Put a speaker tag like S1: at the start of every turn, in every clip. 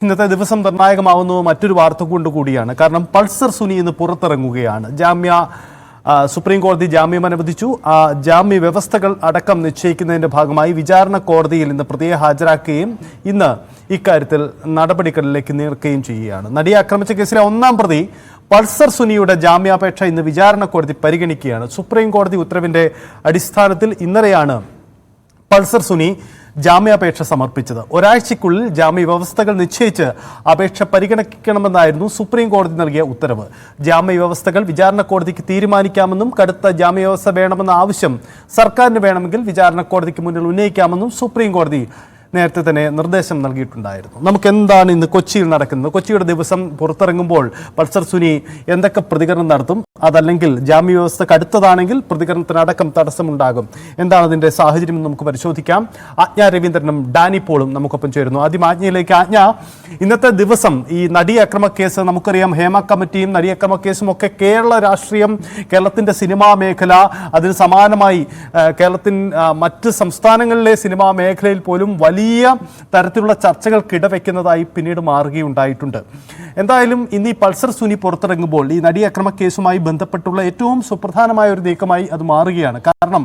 S1: ഇന്നത്തെ ദിവസം നിർണായകമാവുന്ന മറ്റൊരു വാർത്ത കൂടിയാണ്. കാരണം പൾസർ സുനി ഇന്ന് പുറത്തിറങ്ങുകയാണ്. സുപ്രീം കോടതി ജാമ്യം അനുവദിച്ചു. ജാമ്യ വ്യവസ്ഥകൾ അടക്കം നിശ്ചയിക്കുന്നതിന്റെ ഭാഗമായി വിചാരണ കോടതിയിൽ ഇന്ന് പ്രതിയെ ഹാജരാക്കുകയും ഇന്ന് ഇക്കാര്യത്തിൽ നടപടികളിലേക്ക് നീക്കുകയും ചെയ്യുകയാണ്. നടിയെ ആക്രമിച്ച കേസിലെ ഒന്നാം പ്രതി പൾസർ സുനിയുടെ ജാമ്യാപേക്ഷ ഇന്ന് വിചാരണ കോടതി പരിഗണിക്കുകയാണ്. സുപ്രീം കോടതി ഉത്തരവിന്റെ അടിസ്ഥാനത്തിൽ ഇന്നലെയാണ് പൾസർ സുനി ജാമ്യാപേക്ഷ സമർപ്പിച്ചത്. ഒരാഴ്ചയ്ക്കുള്ളിൽ ജാമ്യ വ്യവസ്ഥകൾ നിശ്ചയിച്ച് അപേക്ഷ പരിഗണിക്കണമെന്നായിരുന്നു സുപ്രീം കോടതി നൽകിയ ഉത്തരവ്. ജാമ്യ വ്യവസ്ഥകൾ വിചാരണ കോടതിക്ക് തീരുമാനിക്കാമെന്നും കടുത്ത ജാമ്യ വ്യവസ്ഥ വേണമെന്ന ആവശ്യം സർക്കാരിന് വേണമെങ്കിൽ വിചാരണ കോടതിക്ക് മുന്നിൽ ഉന്നയിക്കാമെന്നും സുപ്രീം കോടതി നേരത്തെ തന്നെ നിർദ്ദേശം നൽകിയിട്ടുണ്ടായിരുന്നു. നമുക്ക് എന്താണ് ഇന്ന് കൊച്ചിയിൽ നടക്കുന്നത്? കൊച്ചിയുടെ ദിവസം പുറത്തിറങ്ങുമ്പോൾ പൾസർ സുനി എന്തൊക്കെ പ്രതികരണം നടത്തും? അതല്ലെങ്കിൽ ജാമ്യ വ്യവസ്ഥക്ക് അടുത്തതാണെങ്കിൽ പ്രതികരണത്തിനടക്കം തടസ്സമുണ്ടാകും. എന്താണ് അതിന്റെ സാഹചര്യം എന്ന് നമുക്ക് പരിശോധിക്കാം. ആജ്ഞ രവീന്ദ്രനും ഡാനി പോളും നമുക്കൊപ്പം ചേരുന്നു. ആദ്യം ആജ്ഞയിലേക്ക്. ആജ്ഞ, ഇന്നത്തെ ദിവസം ഈ നടി അക്രമ കേസ് നമുക്കറിയാം, ഹേമ കമ്മിറ്റിയും നടി അക്രമ കേസും ഒക്കെ കേരള രാഷ്ട്രീയം, കേരളത്തിന്റെ സിനിമാ മേഖല, അതിന് സമാനമായി മറ്റ് സംസ്ഥാനങ്ങളിലെ സിനിമാ മേഖലയിൽ പോലും വലിയ തരത്തിലുള്ള ചർച്ചകൾക്കിടവെക്കുന്നതായി പിന്നീട് മാറുകയുണ്ടായിട്ടുണ്ട്. എന്തായാലും ഇന്ന് ഈ പൾസർ സുനി പുറത്തിറങ്ങുമ്പോൾ ഈ നടി അക്രമ കേസുമായി ബന്ധപ്പെട്ടുള്ള ഏറ്റവും സുപ്രധാനമായ ഒരു നീക്കമായി അത് മാറുകയാണ്. കാരണം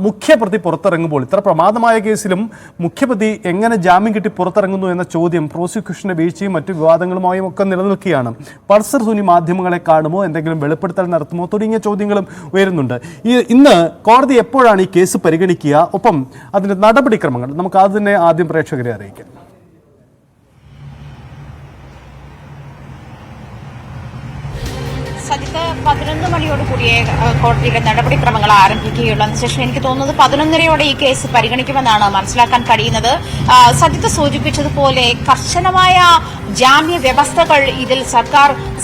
S1: മുഖ്യപ്രതി പുറത്തിറങ്ങുമ്പോൾ ഇത്ര പ്രമാദമായ കേസിലും മുഖ്യപ്രതി എങ്ങനെ ജാമ്യം കിട്ടി പുറത്തിറങ്ങുന്നു എന്ന ചോദ്യം പ്രോസിക്യൂഷന്റെ വീഴ്ചയും മറ്റു വിവാദങ്ങളുമായും ഒക്കെ നിലനിൽക്കുകയാണ്. പൾസർ സുനി മാധ്യമങ്ങളെ കാണുമോ, എന്തെങ്കിലും വെളിപ്പെടുത്തൽ നടത്തുമോ തുടങ്ങിയ ചോദ്യങ്ങളും ഉയരുന്നുണ്ട്. ഇന്ന് കോടതി എപ്പോഴാണ് ഈ കേസ് പരിഗണിക്കുക? ഒപ്പം അതിന്റെ നടപടിക്രമങ്ങൾ നമുക്ക് അതിനെ ആദ്യം പ്രേക്ഷകരെ അറിയിക്കാം.
S2: സജിത്ത് 11 മണിയോടുകൂടിയേ കോടതിയുടെ നടപടിക്രമങ്ങൾ ആരംഭിക്കുകയുള്ളൂ. അതിനുശേഷം എനിക്ക് തോന്നുന്നത് 11:30 ഈ കേസ് പരിഗണിക്കുമെന്നാണ് മനസ്സിലാക്കാൻ കഴിയുന്നത്. സജിത്ത് സൂചിപ്പിച്ചതുപോലെ കർശനമായ ജാമ്യ വ്യവസ്ഥകൾ ഇതിൽ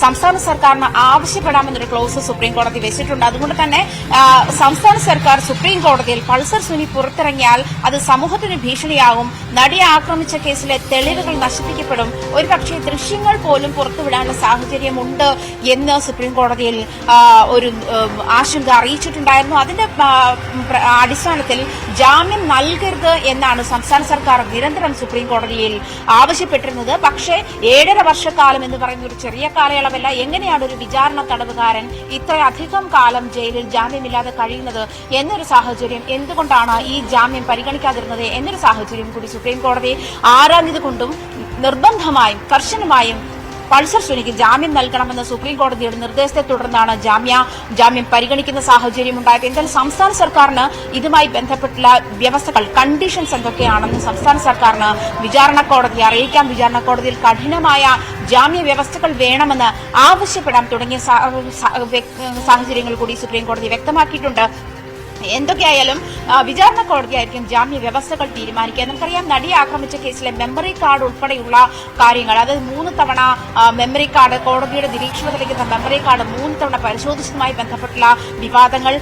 S2: സംസ്ഥാന സർക്കാരിന് ആവശ്യപ്പെടാമെന്നൊരു ക്ലോസ് സുപ്രീം കോടതി വെച്ചിട്ടുണ്ട്. അതുകൊണ്ട് തന്നെ സംസ്ഥാന സർക്കാർ സുപ്രീം കോടതിയിൽ പൾസർ സുനി പുറത്തിറങ്ങിയാൽ അത് സമൂഹത്തിന് ഭീഷണിയാകും, നടിയെ ആക്രമിച്ച കേസിലെ തെളിവുകൾ നശിപ്പിക്കപ്പെടും, ഒരുപക്ഷെ ദൃശ്യങ്ങൾ പോലും പുറത്തുവിടാനുള്ള സാഹചര്യമുണ്ട് എന്ന് സുപ്രീം കോടതിയിൽ ഒരു ആശങ്ക അറിയിച്ചിട്ടുണ്ടായിരുന്നു. അതിന്റെ അടിസ്ഥാനത്തിൽ ജാമ്യം നൽകരുത് എന്നാണ് സംസ്ഥാന സർക്കാർ നിരന്തരം സുപ്രീം കോടതിയിൽ ആവശ്യപ്പെട്ടിരുന്നത്. പക്ഷേ 7.5 വർഷക്കാലം എന്ന് പറയുന്ന ഒരു ചെറിയ കാലയളവല്ല. എങ്ങനെയാണ് ഒരു വിചാരണ തടവുകാരൻ ഇത്രയധികം കാലം ജയിലിൽ ജാമ്യമില്ലാതെ കഴിയുന്നത് എന്നൊരു സാഹചര്യം, എന്തുകൊണ്ടാണ് ഈ ജാമ്യം പരിഗണിക്കാതിരുന്നത് എന്നൊരു സാഹചര്യം കൂടി സുപ്രീം കോടതി ആരാഞ്ഞതുകൊണ്ടും നിർബന്ധമായും കർശനമായും പൾസർ സുനിക്ക് ജാമ്യം നൽകണമെന്ന സുപ്രീം കോടതിയുടെ നിർദ്ദേശത്തെ തുടർന്നാണ് ജാമ്യം പരിഗണിക്കുന്ന സാഹചര്യം ഉണ്ടായത്. എന്തായാലും സംസ്ഥാന സർക്കാരിന് ഇതുമായി ബന്ധപ്പെട്ടുള്ള വ്യവസ്ഥകൾ, കണ്ടീഷൻസ് എന്തൊക്കെയാണെന്ന് സംസ്ഥാന സർക്കാരിന് വിചാരണ കോടതിയെ അറിയിക്കാം. വിചാരണ കോടതിയിൽ കഠിനമായ ജാമ്യ വ്യവസ്ഥകൾ വേണമെന്ന് ആവശ്യപ്പെടാം തുടങ്ങിയ സാഹചര്യങ്ങൾ കൂടി സുപ്രീം കോടതി വ്യക്തമാക്കിയിട്ടുണ്ട്. എന്തൊക്കെയായാലും വിചാരണ കോടതിയായിരിക്കും ജാമ്യ വ്യവസ്ഥകൾ തീരുമാനിക്കുക. നമുക്കറിയാം, നടിയെ ആക്രമിച്ച കേസിലെ മെമ്മറി കാർഡ് ഉൾപ്പെടെയുള്ള കാര്യങ്ങൾ, അതായത് 3 തവണ മെമ്മറി കാർഡ്, കോടതിയുടെ നിരീക്ഷണത്തിലേക്ക് മെമ്മറി കാർഡ് 3 തവണ പരിശോധിച്ചതുമായി ബന്ധപ്പെട്ടുള്ള വിവാദങ്ങൾ,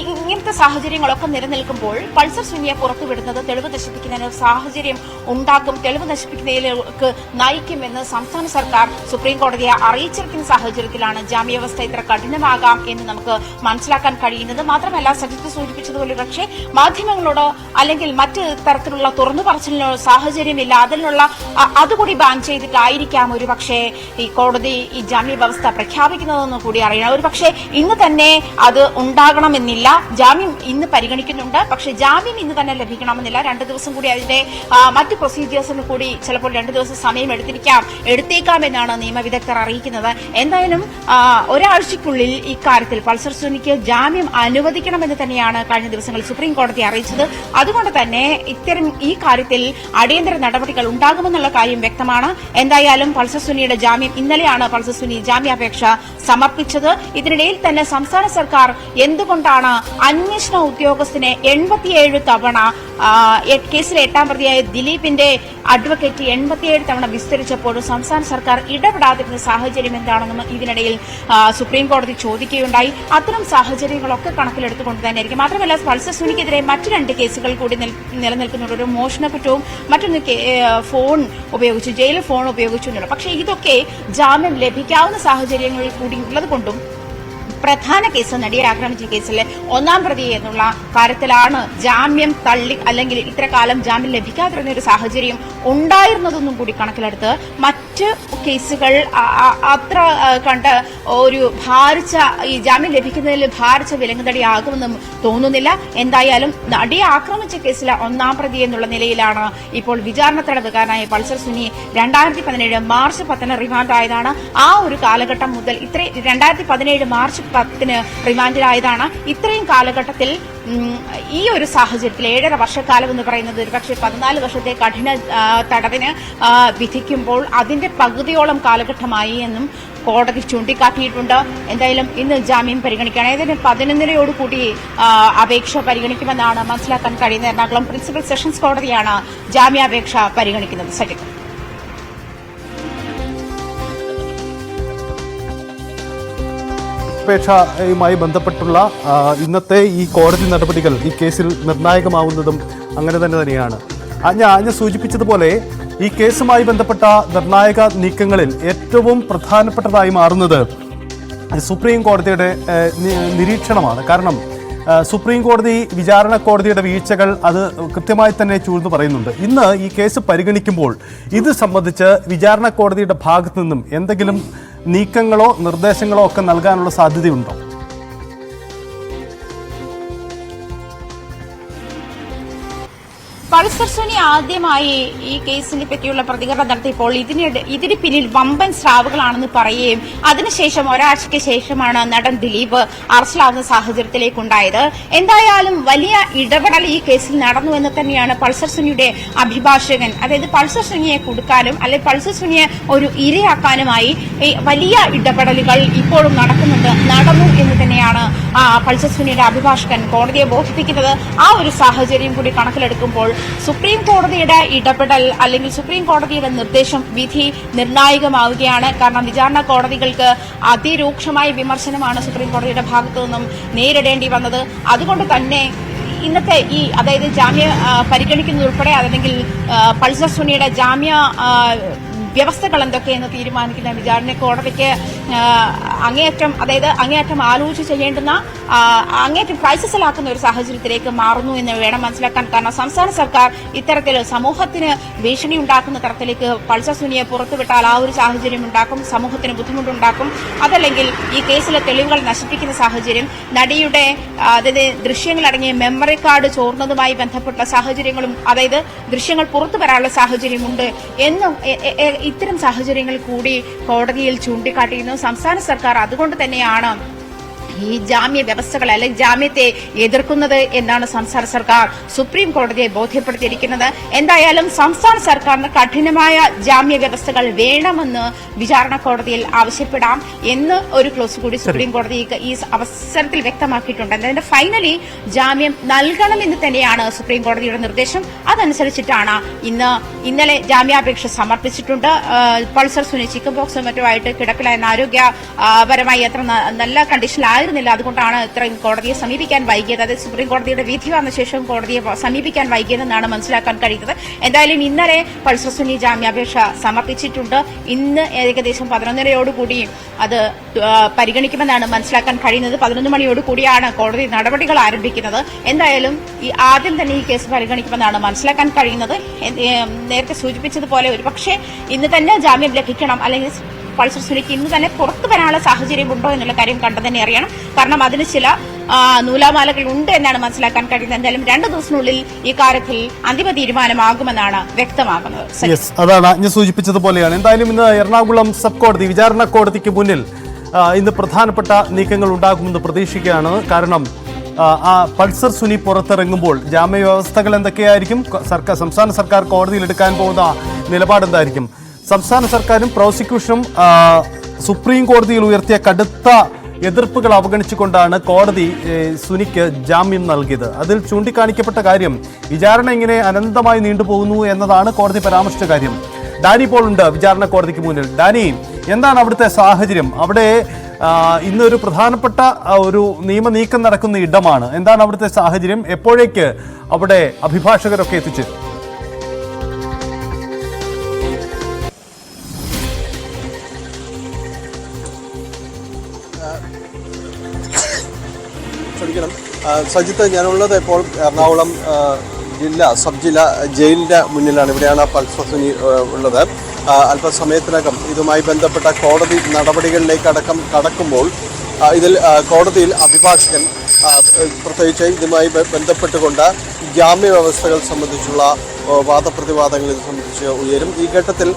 S2: ഇങ്ങനത്തെ സാഹചര്യങ്ങളൊക്കെ നിലനിൽക്കുമ്പോൾ പൾസർ സുനിയെ പുറത്തുവിടുന്നത് തെളിവ് നശിപ്പിക്കുന്നതിന് സാഹചര്യം ഉണ്ടാക്കും, തെളിവ് നശിപ്പിക്കുന്നതിലേക്ക് നയിക്കുമെന്ന് സംസ്ഥാന സർക്കാർ സുപ്രീം കോടതിയെ അറിയിച്ചിരിക്കുന്ന സാഹചര്യത്തിലാണ് ജാമ്യവ്യവസ്ഥ ഇത്ര കഠിനമാകാം എന്ന് നമുക്ക് മനസ്സിലാക്കാൻ കഴിയുന്നത്. മാത്രമല്ല, സജിത്ത് സൂചിപ്പിച്ചതുപോലെ പക്ഷേ മാധ്യമങ്ങളോട് അല്ലെങ്കിൽ മറ്റ് തരത്തിലുള്ള തുറന്നു പറച്ചിലിനോ സാഹചര്യമില്ല, അതുകൂടി ബാൻ ചെയ്തിട്ടായിരിക്കാം ഒരു പക്ഷേ ഈ കോടതി ഈ ജാമ്യ വ്യവസ്ഥ പ്രഖ്യാപിക്കുന്നതെന്ന് കൂടി അറിയണം. ഒരു പക്ഷേ ഇന്ന് തന്നെ അത് ഉണ്ടാകണമെന്നില്ല. ജാമ്യം ഇന്ന് പരിഗണിക്കുന്നുണ്ട്, പക്ഷേ ജാമ്യം ഇന്ന് തന്നെ ലഭിക്കണമെന്നില്ല. 2 ദിവസം കൂടി അതിന്റെ മറ്റ് പ്രൊസീജിയേഴ്സിന് കൂടി ചിലപ്പോൾ 2 ദിവസം സമയം എടുത്തേക്കാം എന്നാണ് നിയമവിദഗ്ധർ അറിയിക്കുന്നത്. എന്തായാലും ഒരാഴ്ചയ്ക്കുള്ളിൽ ഇക്കാര്യത്തിൽ പൾസർ സുനിക്ക് ജാമ്യം അനുവദിക്കണമെന്ന് തന്നെയാണ് കഴിഞ്ഞ ദിവസങ്ങളിൽ സുപ്രീം കോടതി അറിയിച്ചത്. അതുകൊണ്ട് തന്നെ ഈ കാര്യത്തിൽ അടിയന്തര നടപടികൾ ഉണ്ടാകുമെന്നുള്ള കാര്യം വ്യക്തമാണ്. എന്തായാലും പൾസർ സുനിയുടെ ജാമ്യം ഇന്നലെയാണ് പൾസർ സുനി ജാമ്യാപേക്ഷ സമർപ്പിച്ചത്. ഇതിനിടയിൽ തന്നെ സംസ്ഥാന സർക്കാർ എന്തുകൊണ്ടാണ് അന്വേഷണ ഉദ്യോഗസ്ഥനെ 87 തവണ കേസിലെ 8ാം പ്രതിയായ ദിലീപിന്റെ അഡ്വക്കേറ്റ് 87 തവണ വിസ്തരിച്ചപ്പോഴും സംസ്ഥാന സർക്കാർ ഇടപെടാതിരുന്ന സാഹചര്യം എന്താണെന്നും ഇതിനിടയിൽ സുപ്രീം കോടതി ചോദിക്കുകയുണ്ടായി. അത്തരം സാഹചര്യങ്ങളൊക്കെ കണക്കിലെടുത്തുകൊണ്ട് തന്നെയായിരിക്കും. മാത്രമല്ല, പൾസർ സുനിക്കെതിരെ മറ്റു 2 കേസുകൾ കൂടി നിലനിൽക്കുന്നുണ്ട്. ഒരു മോഷണ കുറ്റവും മറ്റൊന്ന് ഫോൺ ഉപയോഗിച്ചു, ജയിലിൽ ഫോൺ ഉപയോഗിച്ചു. പക്ഷേ ഇതൊക്കെ ജാമ്യം ലഭിക്കാവുന്ന സാഹചര്യങ്ങളിൽ കൂടി ഉള്ളത് കൊണ്ടും പ്രധാന കേസ് നടിയെ ആക്രമിച്ച കേസിലെ 1-ാം പ്രതി എന്നുള്ള കാര്യത്തിലാണ് ജാമ്യം തള്ളി അല്ലെങ്കിൽ ഇത്ര കാലം ജാമ്യം ലഭിക്കാതിരുന്ന ഒരു സാഹചര്യം ഉണ്ടായിരുന്നതൊന്നും കൂടി കണക്കിലെടുത്ത് മറ്റ് കേസുകൾ അത്ര കണ്ട് ഒരു ഭാരിച്ച ഈ ജാമ്യം ലഭിക്കുന്നതിൽ ഭാരിച്ച വിലങ്ങുതടിയാകുമെന്നും തോന്നുന്നില്ല. എന്തായാലും നടിയെ ആക്രമിച്ച കേസിലെ 1-ാം പ്രതി എന്നുള്ള നിലയിലാണ് ഇപ്പോൾ വിചാരണ തടവുകാരനായ പൾസർ സുനി 2017 മാർച്ച് 10 റിമാൻഡായതാണ്. ആ ഒരു കാലഘട്ടം മുതൽ 2017 മാർച്ച് 10 റിമാൻഡിലായതാണ്. ഇത്രയും കാലഘട്ടത്തിൽ ഈ ഒരു സാഹചര്യത്തിൽ 7.5 വർഷക്കാലം എന്ന് പറയുന്നത് ഒരുപക്ഷെ 14 വർഷത്തെ കഠിന തടവിന് വിധിക്കുമ്പോൾ അതിന്റെ പകുതിയോളം കാലഘട്ടമായി എന്നും കോടതി ചൂണ്ടിക്കാട്ടിയിട്ടുണ്ട്. എന്തായാലും ഇന്ന് ജാമ്യം പരിഗണിക്കുകയാണ്. ഏതായാലും 11:30 അപേക്ഷ പരിഗണിക്കുമെന്നാണ് മനസ്സിലാക്കാൻ കഴിയുന്നത്. എറണാകുളം പ്രിൻസിപ്പൽ സെഷൻസ് കോടതിയാണ് ജാമ്യാപേക്ഷ പരിഗണിക്കുന്നത്. സജിത്,
S1: അപേക്ഷയുമായി ബന്ധപ്പെട്ടുള്ള ഇന്നത്തെ ഈ കോടതി നടപടികൾ ഈ കേസിൽ നിർണായകമാവുന്നതും അങ്ങനെ തന്നെയാണ്. ഞാൻ സൂചിപ്പിച്ചതുപോലെ ഈ കേസുമായി ബന്ധപ്പെട്ട നിർണായക നീക്കങ്ങളിൽ ഏറ്റവും പ്രധാനപ്പെട്ടതായി മാറുന്നത് സുപ്രീം കോടതിയുടെ നിരീക്ഷണമാണ്. കാരണം സുപ്രീം കോടതി വിചാരണ കോടതിയുടെ വീഴ്ചകൾ അത് കൃത്യമായി തന്നെ ചൂഴ്ന്നു പറയുന്നുണ്ട്. ഇന്ന് ഈ കേസ് പരിഗണിക്കുമ്പോൾ ഇത് സംബന്ധിച്ച് വിചാരണ കോടതിയുടെ ഭാഗത്തു നിന്നും എന്തെങ്കിലും നീക്കങ്ങളോ നിർദ്ദേശങ്ങളോ ഒക്കെ നൽകാനുള്ള സാധ്യതയുണ്ടോ?
S2: പൾസർ സുനി ആദ്യമായി ഈ കേസിനെ പറ്റിയുള്ള പ്രതികരണം നടത്തിയപ്പോൾ ഇതിന് പിന്നിൽ വമ്പൻ സ്രാവുകളാണെന്ന് പറയുകയും അതിനുശേഷം ഒരാഴ്ചയ്ക്ക് ശേഷമാണ് നടൻ ദിലീപ് അറസ്റ്റിലാവുന്ന സാഹചര്യത്തിലേക്കുണ്ടായത്. എന്തായാലും വലിയ ഇടപെടൽ ഈ കേസിൽ നടന്നു എന്ന് തന്നെയാണ് പൾസർ സുനിയുടെ അഭിഭാഷകൻ, അതായത് പൾസർ സുനിയെ കൊടുക്കാനും അല്ലെങ്കിൽ പൾസർ സുനിയെ ഒരു ഇരയാക്കാനുമായി വലിയ ഇടപെടലുകൾ ഇപ്പോഴും നടന്നു എന്ന് തന്നെയാണ് പൾസർ സുനിയുടെ അഭിഭാഷകൻ കോടതിയെ ബോധിപ്പിക്കുന്നത്. ആ ഒരു സാഹചര്യം കൂടി കണക്കിലെടുക്കുമ്പോൾ സുപ്രീം കോടതിയുടെ ഇടപെടൽ അല്ലെങ്കിൽ സുപ്രീം കോടതിയുടെ നിർദ്ദേശം വിധി നിർണായകമാവുകയാണ്. കാരണം വിചാരണ കോടതികൾക്ക് അതിരൂക്ഷമായ വിമർശനമാണ് സുപ്രീം കോടതിയുടെ ഭാഗത്തു നിന്നും നേരിടേണ്ടി വന്നത്. അതുകൊണ്ട് തന്നെ ഇന്നത്തെ അതായത് ജാമ്യ പരിഗണിക്കുന്നതുൾപ്പെടെ അല്ലെങ്കിൽ പൾസർ സുനിയുടെ ജാമ്യ വ്യവസ്ഥകൾ എന്തൊക്കെയെന്ന് തീരുമാനിക്കുന്ന വിചാരണ കോടതിക്ക് അങ്ങേയറ്റം ആലോചിച്ച് ചെയ്യേണ്ടുന്ന അങ്ങേയറ്റം ക്രൈസിസിലാക്കുന്ന ഒരു സാഹചര്യത്തിലേക്ക് മാറുന്നു എന്ന് വേണം മനസ്സിലാക്കാൻ. കാരണം സംസ്ഥാന സർക്കാർ ഇത്തരത്തിൽ സമൂഹത്തിന് ഭീഷണി ഉണ്ടാക്കുന്ന തരത്തിലേക്ക് പൾസർ സുനിയെ പുറത്തുവിട്ടാൽ ആ ഒരു സാഹചര്യം ഉണ്ടാക്കും, സമൂഹത്തിന് ബുദ്ധിമുട്ടുണ്ടാക്കും. അതല്ലെങ്കിൽ ഈ കേസിലെ തെളിവുകൾ നശിപ്പിക്കുന്ന സാഹചര്യം, നടിയുടെ അതായത് ദൃശ്യങ്ങളടങ്ങിയ മെമ്മറി കാർഡ് ചോർന്നതുമായി ബന്ധപ്പെട്ട സാഹചര്യങ്ങളും അതായത് ദൃശ്യങ്ങൾ പുറത്തു വരാനുള്ള സാഹചര്യമുണ്ട് എന്നും ഇത്തരം സാഹചര്യങ്ങൾ കൂടി കോടതിയിൽ ചൂണ്ടിക്കാട്ടിയിരുന്നു സംസ്ഥാന സർക്കാർ. അതുകൊണ്ട് തന്നെയാണ് ഈ ജാമ്യ വ്യവസ്ഥകൾ അല്ലെങ്കിൽ ജാമ്യത്തെ എതിർക്കുന്നത് എന്നാണ് സംസ്ഥാന സർക്കാർ സുപ്രീം കോടതിയെ ബോധ്യപ്പെടുത്തിയിരിക്കുന്നത്. എന്തായാലും സംസ്ഥാന സർക്കാരിന് കഠിനമായ ജാമ്യ വ്യവസ്ഥകൾ വേണമെന്ന് വിചാരണ കോടതിയിൽ ആവശ്യപ്പെടാം എന്ന് ഒരു ക്ലോസ് കൂടി സുപ്രീം കോടതി ഈ അവസരത്തിൽ വ്യക്തമാക്കിയിട്ടുണ്ട്. എന്തായാലും ഫൈനലി ജാമ്യം നൽകണമെന്ന് തന്നെയാണ് സുപ്രീം കോടതിയുടെ നിർദ്ദേശം. അതനുസരിച്ചിട്ടാണ് ഇന്നലെ ജാമ്യാപേക്ഷ സമർപ്പിച്ചിട്ടുണ്ട്. പൾസർ സുനി ചിക്കൻ ബോക്സും മറ്റുമായിട്ട് കിടപ്പിലായിരുന്ന ആരോഗ്യപരമായി അത്ര നല്ല കണ്ടീഷനിലായിരുന്നു. അതുകൊണ്ടാണ് ഇത്രയും കോടതിയെ സമീപിക്കാൻ വൈകിയത്. അതായത് സുപ്രീം കോടതിയുടെ വിധി വന്ന ശേഷം കോടതിയെ സമീപിക്കാൻ വൈകിയതെന്നാണ് മനസ്സിലാക്കാൻ കഴിയുന്നത്. എന്തായാലും ഇന്നലെ പൾസർ സുനി ജാമ്യാപേക്ഷ സമർപ്പിച്ചിട്ടുണ്ട്. ഇന്ന് ഏകദേശം 11:30 അത് പരിഗണിക്കുമെന്നാണ് മനസ്സിലാക്കാൻ കഴിയുന്നത്. 11 മണിയോടുകൂടിയാണ് കോടതി നടപടികൾ ആരംഭിക്കുന്നത്. എന്തായാലും ആദ്യം തന്നെ ഈ കേസ് പരിഗണിക്കുമെന്നാണ് മനസ്സിലാക്കാൻ കഴിയുന്നത്. നേരത്തെ സൂചിപ്പിച്ചതുപോലെ ഒരുപക്ഷെ ഇന്ന് തന്നെ ജാമ്യം ലഭിക്കണം അല്ലെങ്കിൽ പൾസർ സുനിക്ക് ഇന്ന് തന്നെ പുറത്തു വരാനുള്ള സാഹചര്യമുണ്ടോ എന്നുള്ള കാര്യം കണ്ടു തന്നെ അറിയണം. കാരണം അതിന് ചില നൂലാമാലകൾ ഉണ്ട് എന്നാണ് മനസ്സിലാക്കാൻ കഴിയുന്നത്. എന്തായാലും 2 ദിവസത്തിനുള്ളിൽ ഈ കാര്യത്തിൽ അന്തിമ തീരുമാനമാകുമെന്നാണ് വ്യക്തമാകുന്നത്.
S1: അതാണ് ഞാൻ സൂചിപ്പിച്ചതുപോലെയാണ്. എന്തായാലും ഇന്ന് എറണാകുളം സബ് കോടതി വിചാരണ കോടതിക്ക് മുന്നിൽ ഇന്ന് പ്രധാനപ്പെട്ട നീക്കങ്ങൾ ഉണ്ടാകുമെന്ന് പ്രതീക്ഷിക്കുകയാണ്. കാരണം പൾസർ സുനി പുറത്തിറങ്ങുമ്പോൾ ജാമ്യ വ്യവസ്ഥകൾ എന്തൊക്കെയായിരിക്കും, സംസ്ഥാന സർക്കാർ കോടതിയിൽ എടുക്കാൻ പോകുന്ന നിലപാടെന്തായിരിക്കും, സംസ്ഥാന സർക്കാരും പ്രോസിക്യൂഷനും സുപ്രീം കോടതിയിൽ ഉയർത്തിയ കടുത്ത എതിർപ്പുകൾ അവഗണിച്ചുകൊണ്ടാണ് കോടതി സുനിക്ക് ജാമ്യം നൽകിയത്. അതിൽ ചൂണ്ടിക്കാണിക്കപ്പെട്ട കാര്യം വിചാരണ ഇങ്ങനെ അനന്തമായി നീണ്ടുപോകുന്നു എന്നതാണ് കോടതി പരാമർശിച്ച കാര്യം. ഡാനി പോൾ ഉണ്ട് വിചാരണ കോടതിക്ക് മുന്നിൽ. ഡാനി, എന്താണ് അവിടുത്തെ സാഹചര്യം? അവിടെ ഇന്നൊരു പ്രധാനപ്പെട്ട ഒരു നിയമനീക്കം നടക്കുന്ന ഇടമാണ്. എന്താണ് അവിടുത്തെ സാഹചര്യം? എപ്പോഴേക്ക് അവിടെ അഭിഭാഷകരൊക്കെ എത്തിച്ചു?
S3: ക്ഷണിക്കണം. സജിത്ത്, ഞാനുള്ളത് ഇപ്പോൾ എറണാകുളം സബ് ജില്ല ജയിലിൻ്റെ മുന്നിലാണ്. ഇവിടെയാണ് പൾസർ സുനി ഉള്ളത്. അല്പസമയത്തിനകം ഇതുമായി ബന്ധപ്പെട്ട കോടതി നടപടികളിലേക്ക് കടക്കുമ്പോൾ ഇതിൽ കോടതിയിൽ അഭിഭാഷകൻ പ്രത്യേകിച്ച് ഇതുമായി ബന്ധപ്പെട്ടുകൊണ്ട് ജാമ്യ വ്യവസ്ഥകൾ സംബന്ധിച്ചുള്ള വാദപ്രതിവാദങ്ങൾ ഇത് സംബന്ധിച്ച് ഉയരും. ഈ ഘട്ടത്തിൽ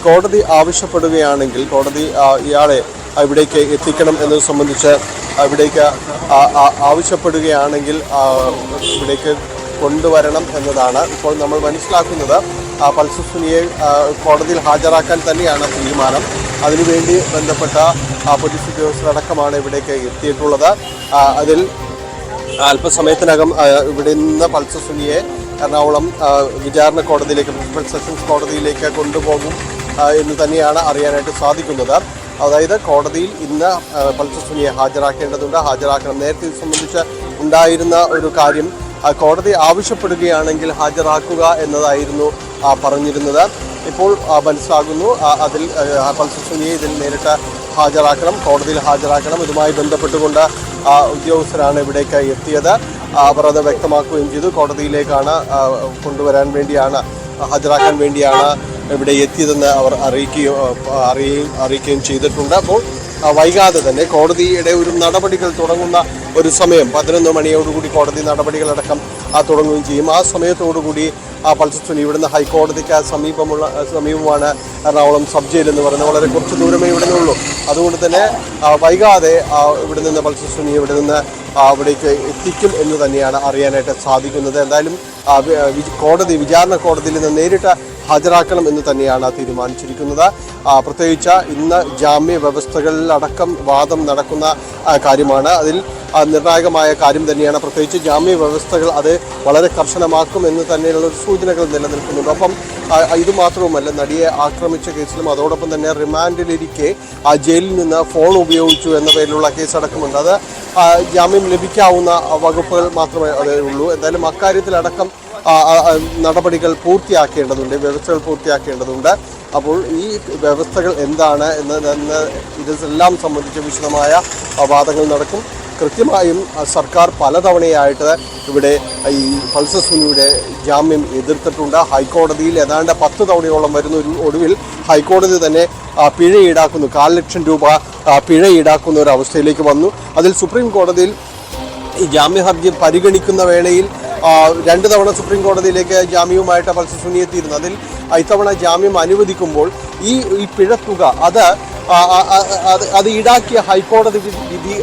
S3: കോടതി ആവശ്യപ്പെടുകയാണെങ്കിൽ, കോടതി ഇയാളെ ഇവിടേക്ക് എത്തിക്കണം എന്നത് സംബന്ധിച്ച് ഇവിടേക്ക് ആവശ്യപ്പെടുകയാണെങ്കിൽ ഇവിടേക്ക് കൊണ്ടുവരണം എന്നതാണ് ഇപ്പോൾ നമ്മൾ മനസ്സിലാക്കുന്നത്. പൾസർ സുനിയെ കോടതിയിൽ ഹാജരാക്കാൻ തന്നെയാണ് തീരുമാനം. അതിനുവേണ്ടി ബന്ധപ്പെട്ട പോലീസ് ഉദ്യോഗസ്ഥരടക്കമാണ് ഇവിടേക്ക് എത്തിയിട്ടുള്ളത്. അതിൽ അല്പസമയത്തിനകം ഇവിടെ നിന്ന് പൾസർ സുനിയെ എറണാകുളം വിചാരണ കോടതിയിലേക്ക്, പ്രിൻസിപ്പൽ സെഷൻസ് കോടതിയിലേക്ക് കൊണ്ടുപോകും എന്ന് തന്നെയാണ് അറിയാനായിട്ട് സാധിക്കുന്നത്. അതായത് കോടതിയിൽ ഇന്ന് പൾസർ സുനിയെ ഹാജരാക്കണം. നേരത്തെ ഇത് സംബന്ധിച്ച് ഉണ്ടായിരുന്ന ഒരു കാര്യം, കോടതി ആവശ്യപ്പെടുകയാണെങ്കിൽ ഹാജരാക്കുക എന്നതായിരുന്നു പറഞ്ഞിരുന്നത്. ഇപ്പോൾ മനസ്സിലാകുന്നു അതിൽ പൾസർ സുനിയെ ഇതിൽ നേരിട്ട് ഹാജരാക്കണം, കോടതിയിൽ ഹാജരാക്കണം. ഇതുമായി ബന്ധപ്പെട്ടുകൊണ്ട് ഉദ്യോഗസ്ഥരാണ് ഇവിടേക്ക് എത്തിയത്. അവർ അത് വ്യക്തമാക്കുകയും ചെയ്തു. കോടതിയിലേക്കാണ് കൊണ്ടുവരാൻ വേണ്ടിയാണ്, ഹാജരാക്കാൻ വേണ്ടിയാണ് ഇവിടെ എത്തിയതെന്ന് അവർ അറിയിക്കുകയും ചെയ്തിട്ടുണ്ട്. അപ്പോൾ വൈകാതെ തന്നെ കോടതിയുടെ ഒരു നടപടികൾ തുടങ്ങുന്ന ഒരു സമയം 11 മണിയോടുകൂടി കോടതി നടപടികളടക്കം തുടങ്ങുകയും ചെയ്യും. ആ സമയത്തോടുകൂടി പൾസർ സുനി ഇവിടുന്ന് ഹൈക്കോടതിക്ക് സമീപമാണ് എറണാകുളം സബ് ജയിൽ എന്ന് പറയുന്നത്. വളരെ കുറച്ച് ദൂരമേ ഇവിടെ നിന്നുള്ളൂ. അതുകൊണ്ട് തന്നെ വൈകാതെ ഇവിടെ നിന്ന് പൾസർ സുനി ഇവിടെ നിന്ന് അവിടേക്ക് എത്തിക്കും എന്ന് തന്നെയാണ് അറിയാനായിട്ട് സാധിക്കുന്നത്. എന്തായാലും വിചാരണ കോടതിയിൽ നിന്ന് നേരിട്ട് ഹാജരാക്കണം എന്ന് തന്നെയാണ് തീരുമാനിച്ചിരിക്കുന്നത്. പ്രത്യേകിച്ച് ഇന്ന് ജാമ്യ വ്യവസ്ഥകളിലടക്കം വാദം നടക്കുന്ന കാര്യമാണ്. അതിൽ നിർണായകമായ കാര്യം തന്നെയാണ്. പ്രത്യേകിച്ച് ജാമ്യ വ്യവസ്ഥകൾ അത് വളരെ കർശനമാക്കും എന്ന് തന്നെയുള്ള സൂചനകൾ നിലനിൽക്കുന്നുണ്ട്. അപ്പം ഇതുമാത്രവുമല്ല, നടിയെ ആക്രമിച്ച കേസിലും അതോടൊപ്പം തന്നെ റിമാൻഡിലിരിക്കെ ജയിലിൽ നിന്ന് ഫോൺ ഉപയോഗിച്ചു എന്ന പേരിലുള്ള കേസടക്കമുണ്ട്. അത് ജാമ്യം ലഭിക്കാവുന്ന വകുപ്പുകൾ മാത്രമേ അതേ ഉള്ളൂ. എന്തായാലും അക്കാര്യത്തിലടക്കം നടപടികൾ പൂർത്തിയാക്കേണ്ടതുണ്ട്, വ്യവസ്ഥകൾ പൂർത്തിയാക്കേണ്ടതുണ്ട്. അപ്പോൾ ഈ വ്യവസ്ഥകൾ എന്താണ് എന്ന് ഇതെല്ലാം സംബന്ധിച്ച് വിശദമായ വാദങ്ങൾ നടക്കും. കൃത്യമായും സർക്കാർ പലതവണയായിട്ട് ഇവിടെ ഈ പൾസർ സുനിയുടെ ജാമ്യം എതിർത്തിട്ടുണ്ട്. ഹൈക്കോടതിയിൽ ഏതാണ്ട് 10 തവണയോളം വരുന്ന ഒരു ഒടുവിൽ ഹൈക്കോടതി തന്നെ പിഴ ഈടാക്കുന്നു, 4,00,000 രൂപ പിഴ ഈടാക്കുന്ന ഒരു അവസ്ഥയിലേക്ക് വന്നു. അതിൽ സുപ്രീം കോടതിയിൽ ഈ ജാമ്യ ഹർജി പരിഗണിക്കുന്ന വേളയിൽ 2 തവണ സുപ്രീം കോടതിയിലേക്ക് ജാമ്യവുമായിട്ട് പൾസർ സുനി എത്തിയിരുന്നു. അതിൽ ഇത്തവണ ജാമ്യം അനുവദിക്കുമ്പോൾ ഈ പിഴത്തുക അത് ഈടാക്കിയ ഹൈക്കോടതി വിധി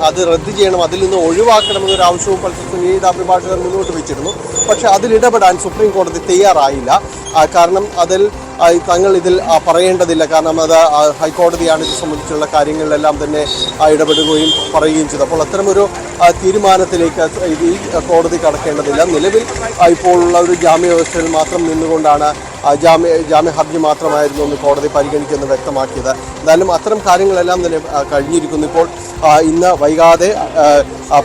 S3: അത് റദ്ദ് ചെയ്യണം, അതിൽ നിന്ന് ഒഴിവാക്കണമെന്നൊരു ആവശ്യവും പൾസർ സുനിയുടെ അഭിഭാഷകർ മുന്നോട്ട് വെച്ചിരുന്നു. പക്ഷേ അതിൽ ഇടപെടാൻ സുപ്രീം കോടതി തയ്യാറായില്ല. കാരണം തങ്ങൾ ഇതിൽ പറയേണ്ടതില്ല, കാരണം അത് ഹൈക്കോടതിയാണ് ഇത് സംബന്ധിച്ചുള്ള കാര്യങ്ങളിലെല്ലാം തന്നെ ഇടപെടുകയും പറയുകയും ചെയ്തു. അപ്പോൾ അത്തരമൊരു തീരുമാനത്തിലേക്ക് ഈ കോടതി കടക്കേണ്ടതില്ല. നിലവിൽ ഇപ്പോൾ ഉള്ള ഒരു ജാമ്യ വ്യവസ്ഥയിൽ മാത്രം നിന്നുകൊണ്ടാണ് ജാമ്യ ഹർജി മാത്രമായിരുന്നു ഒന്ന് കോടതി പരിഗണിക്കുന്നത് വ്യക്തമാക്കിയത്. എന്തായാലും അത്തരം കാര്യങ്ങളെല്ലാം തന്നെ കഴിഞ്ഞിരിക്കുന്നു. ഇപ്പോൾ ഇന്ന് വൈകാതെ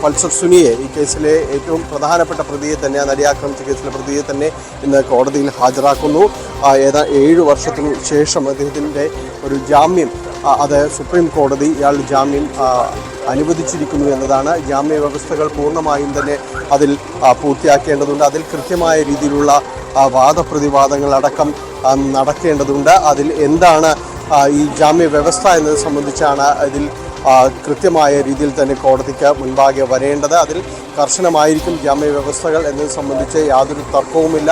S3: പൾസർ സുനിയെ, ഈ കേസിലെ ഏറ്റവും പ്രധാനപ്പെട്ട പ്രതിയെ തന്നെ, നടിയെ ആക്രമിച്ച കേസിലെ പ്രതിയെ തന്നെ ഇന്ന് കോടതിയിൽ ഹാജരാക്കുന്നു. 7 വർഷത്തിനു ശേഷം അദ്ദേഹത്തിൻ്റെ ഒരു ജാമ്യം അത് സുപ്രീം കോടതി ഇയാളുടെ ജാമ്യം അനുവദിച്ചിരിക്കുന്നു എന്നതാണ്. ജാമ്യ വ്യവസ്ഥകൾ പൂർണ്ണമായും തന്നെ അതിൽ പൂർത്തിയാക്കേണ്ടതുണ്ട്. അതിൽ കൃത്യമായ രീതിയിലുള്ള വാദപ്രതിവാദങ്ങളടക്കം നടക്കേണ്ടതുണ്ട്. അതിൽ എന്താണ് ഈ ജാമ്യ വ്യവസ്ഥ എന്നത് സംബന്ധിച്ചാണ് ഇതിൽ കൃത്യമായ രീതിയിൽ തന്നെ കോടതിക്ക് മുൻപാകെ വരേണ്ടത്. അതിൽ കർശനമായിരിക്കും ജാമ്യ വ്യവസ്ഥകൾ എന്നത് സംബന്ധിച്ച് യാതൊരു തർക്കവുമില്ല.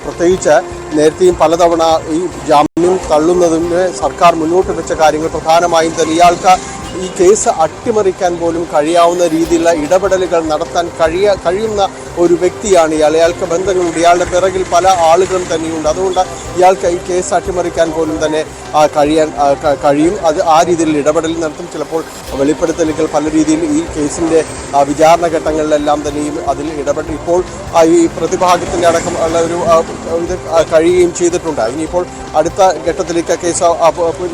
S3: പ്രത്യേകിച്ച് നേരത്തെയും പലതവണ ഈ ജാമ്യം തള്ളുന്നതിന് സർക്കാർ മുന്നോട്ട് വെച്ച കാര്യങ്ങൾ പ്രധാനമായും തന്നെ ഇയാൾക്ക് ഈ കേസ് അട്ടിമറിക്കാൻ പോലും കഴിയാവുന്ന രീതിയിലുള്ള ഇടപെടലുകൾ നടത്താൻ കഴിയുന്ന ഒരു വ്യക്തിയാണ് ഇയാൾ. ഇയാൾക്ക് ബന്ധങ്ങളുണ്ട്, ഇയാളുടെ പിറകിൽ പല ആളുകളും തന്നെയുണ്ട്. അതുകൊണ്ട് ഇയാൾക്ക് ഈ കേസ് അട്ടിമറിക്കാൻ പോലും തന്നെ കഴിയും. അത് ആ രീതിയിൽ ഇടപെടൽ നടത്തും. ചിലപ്പോൾ വെളിപ്പെടുത്തലുകൾ പല രീതിയിൽ ഈ കേസിൻ്റെ വിചാരണ ഘട്ടങ്ങളിലെല്ലാം തന്നെയും അതിൽ ഇടപെട്ട് ഇപ്പോൾ ഈ പ്രതിഭാഗത്തിൻ്റെ അടക്കം ഉള്ള ഒരു ഇത് കഴിയുകയും ചെയ്തിട്ടുണ്ട്. ഇനിയിപ്പോൾ അടുത്ത ഘട്ടത്തിലേക്ക് കേസ്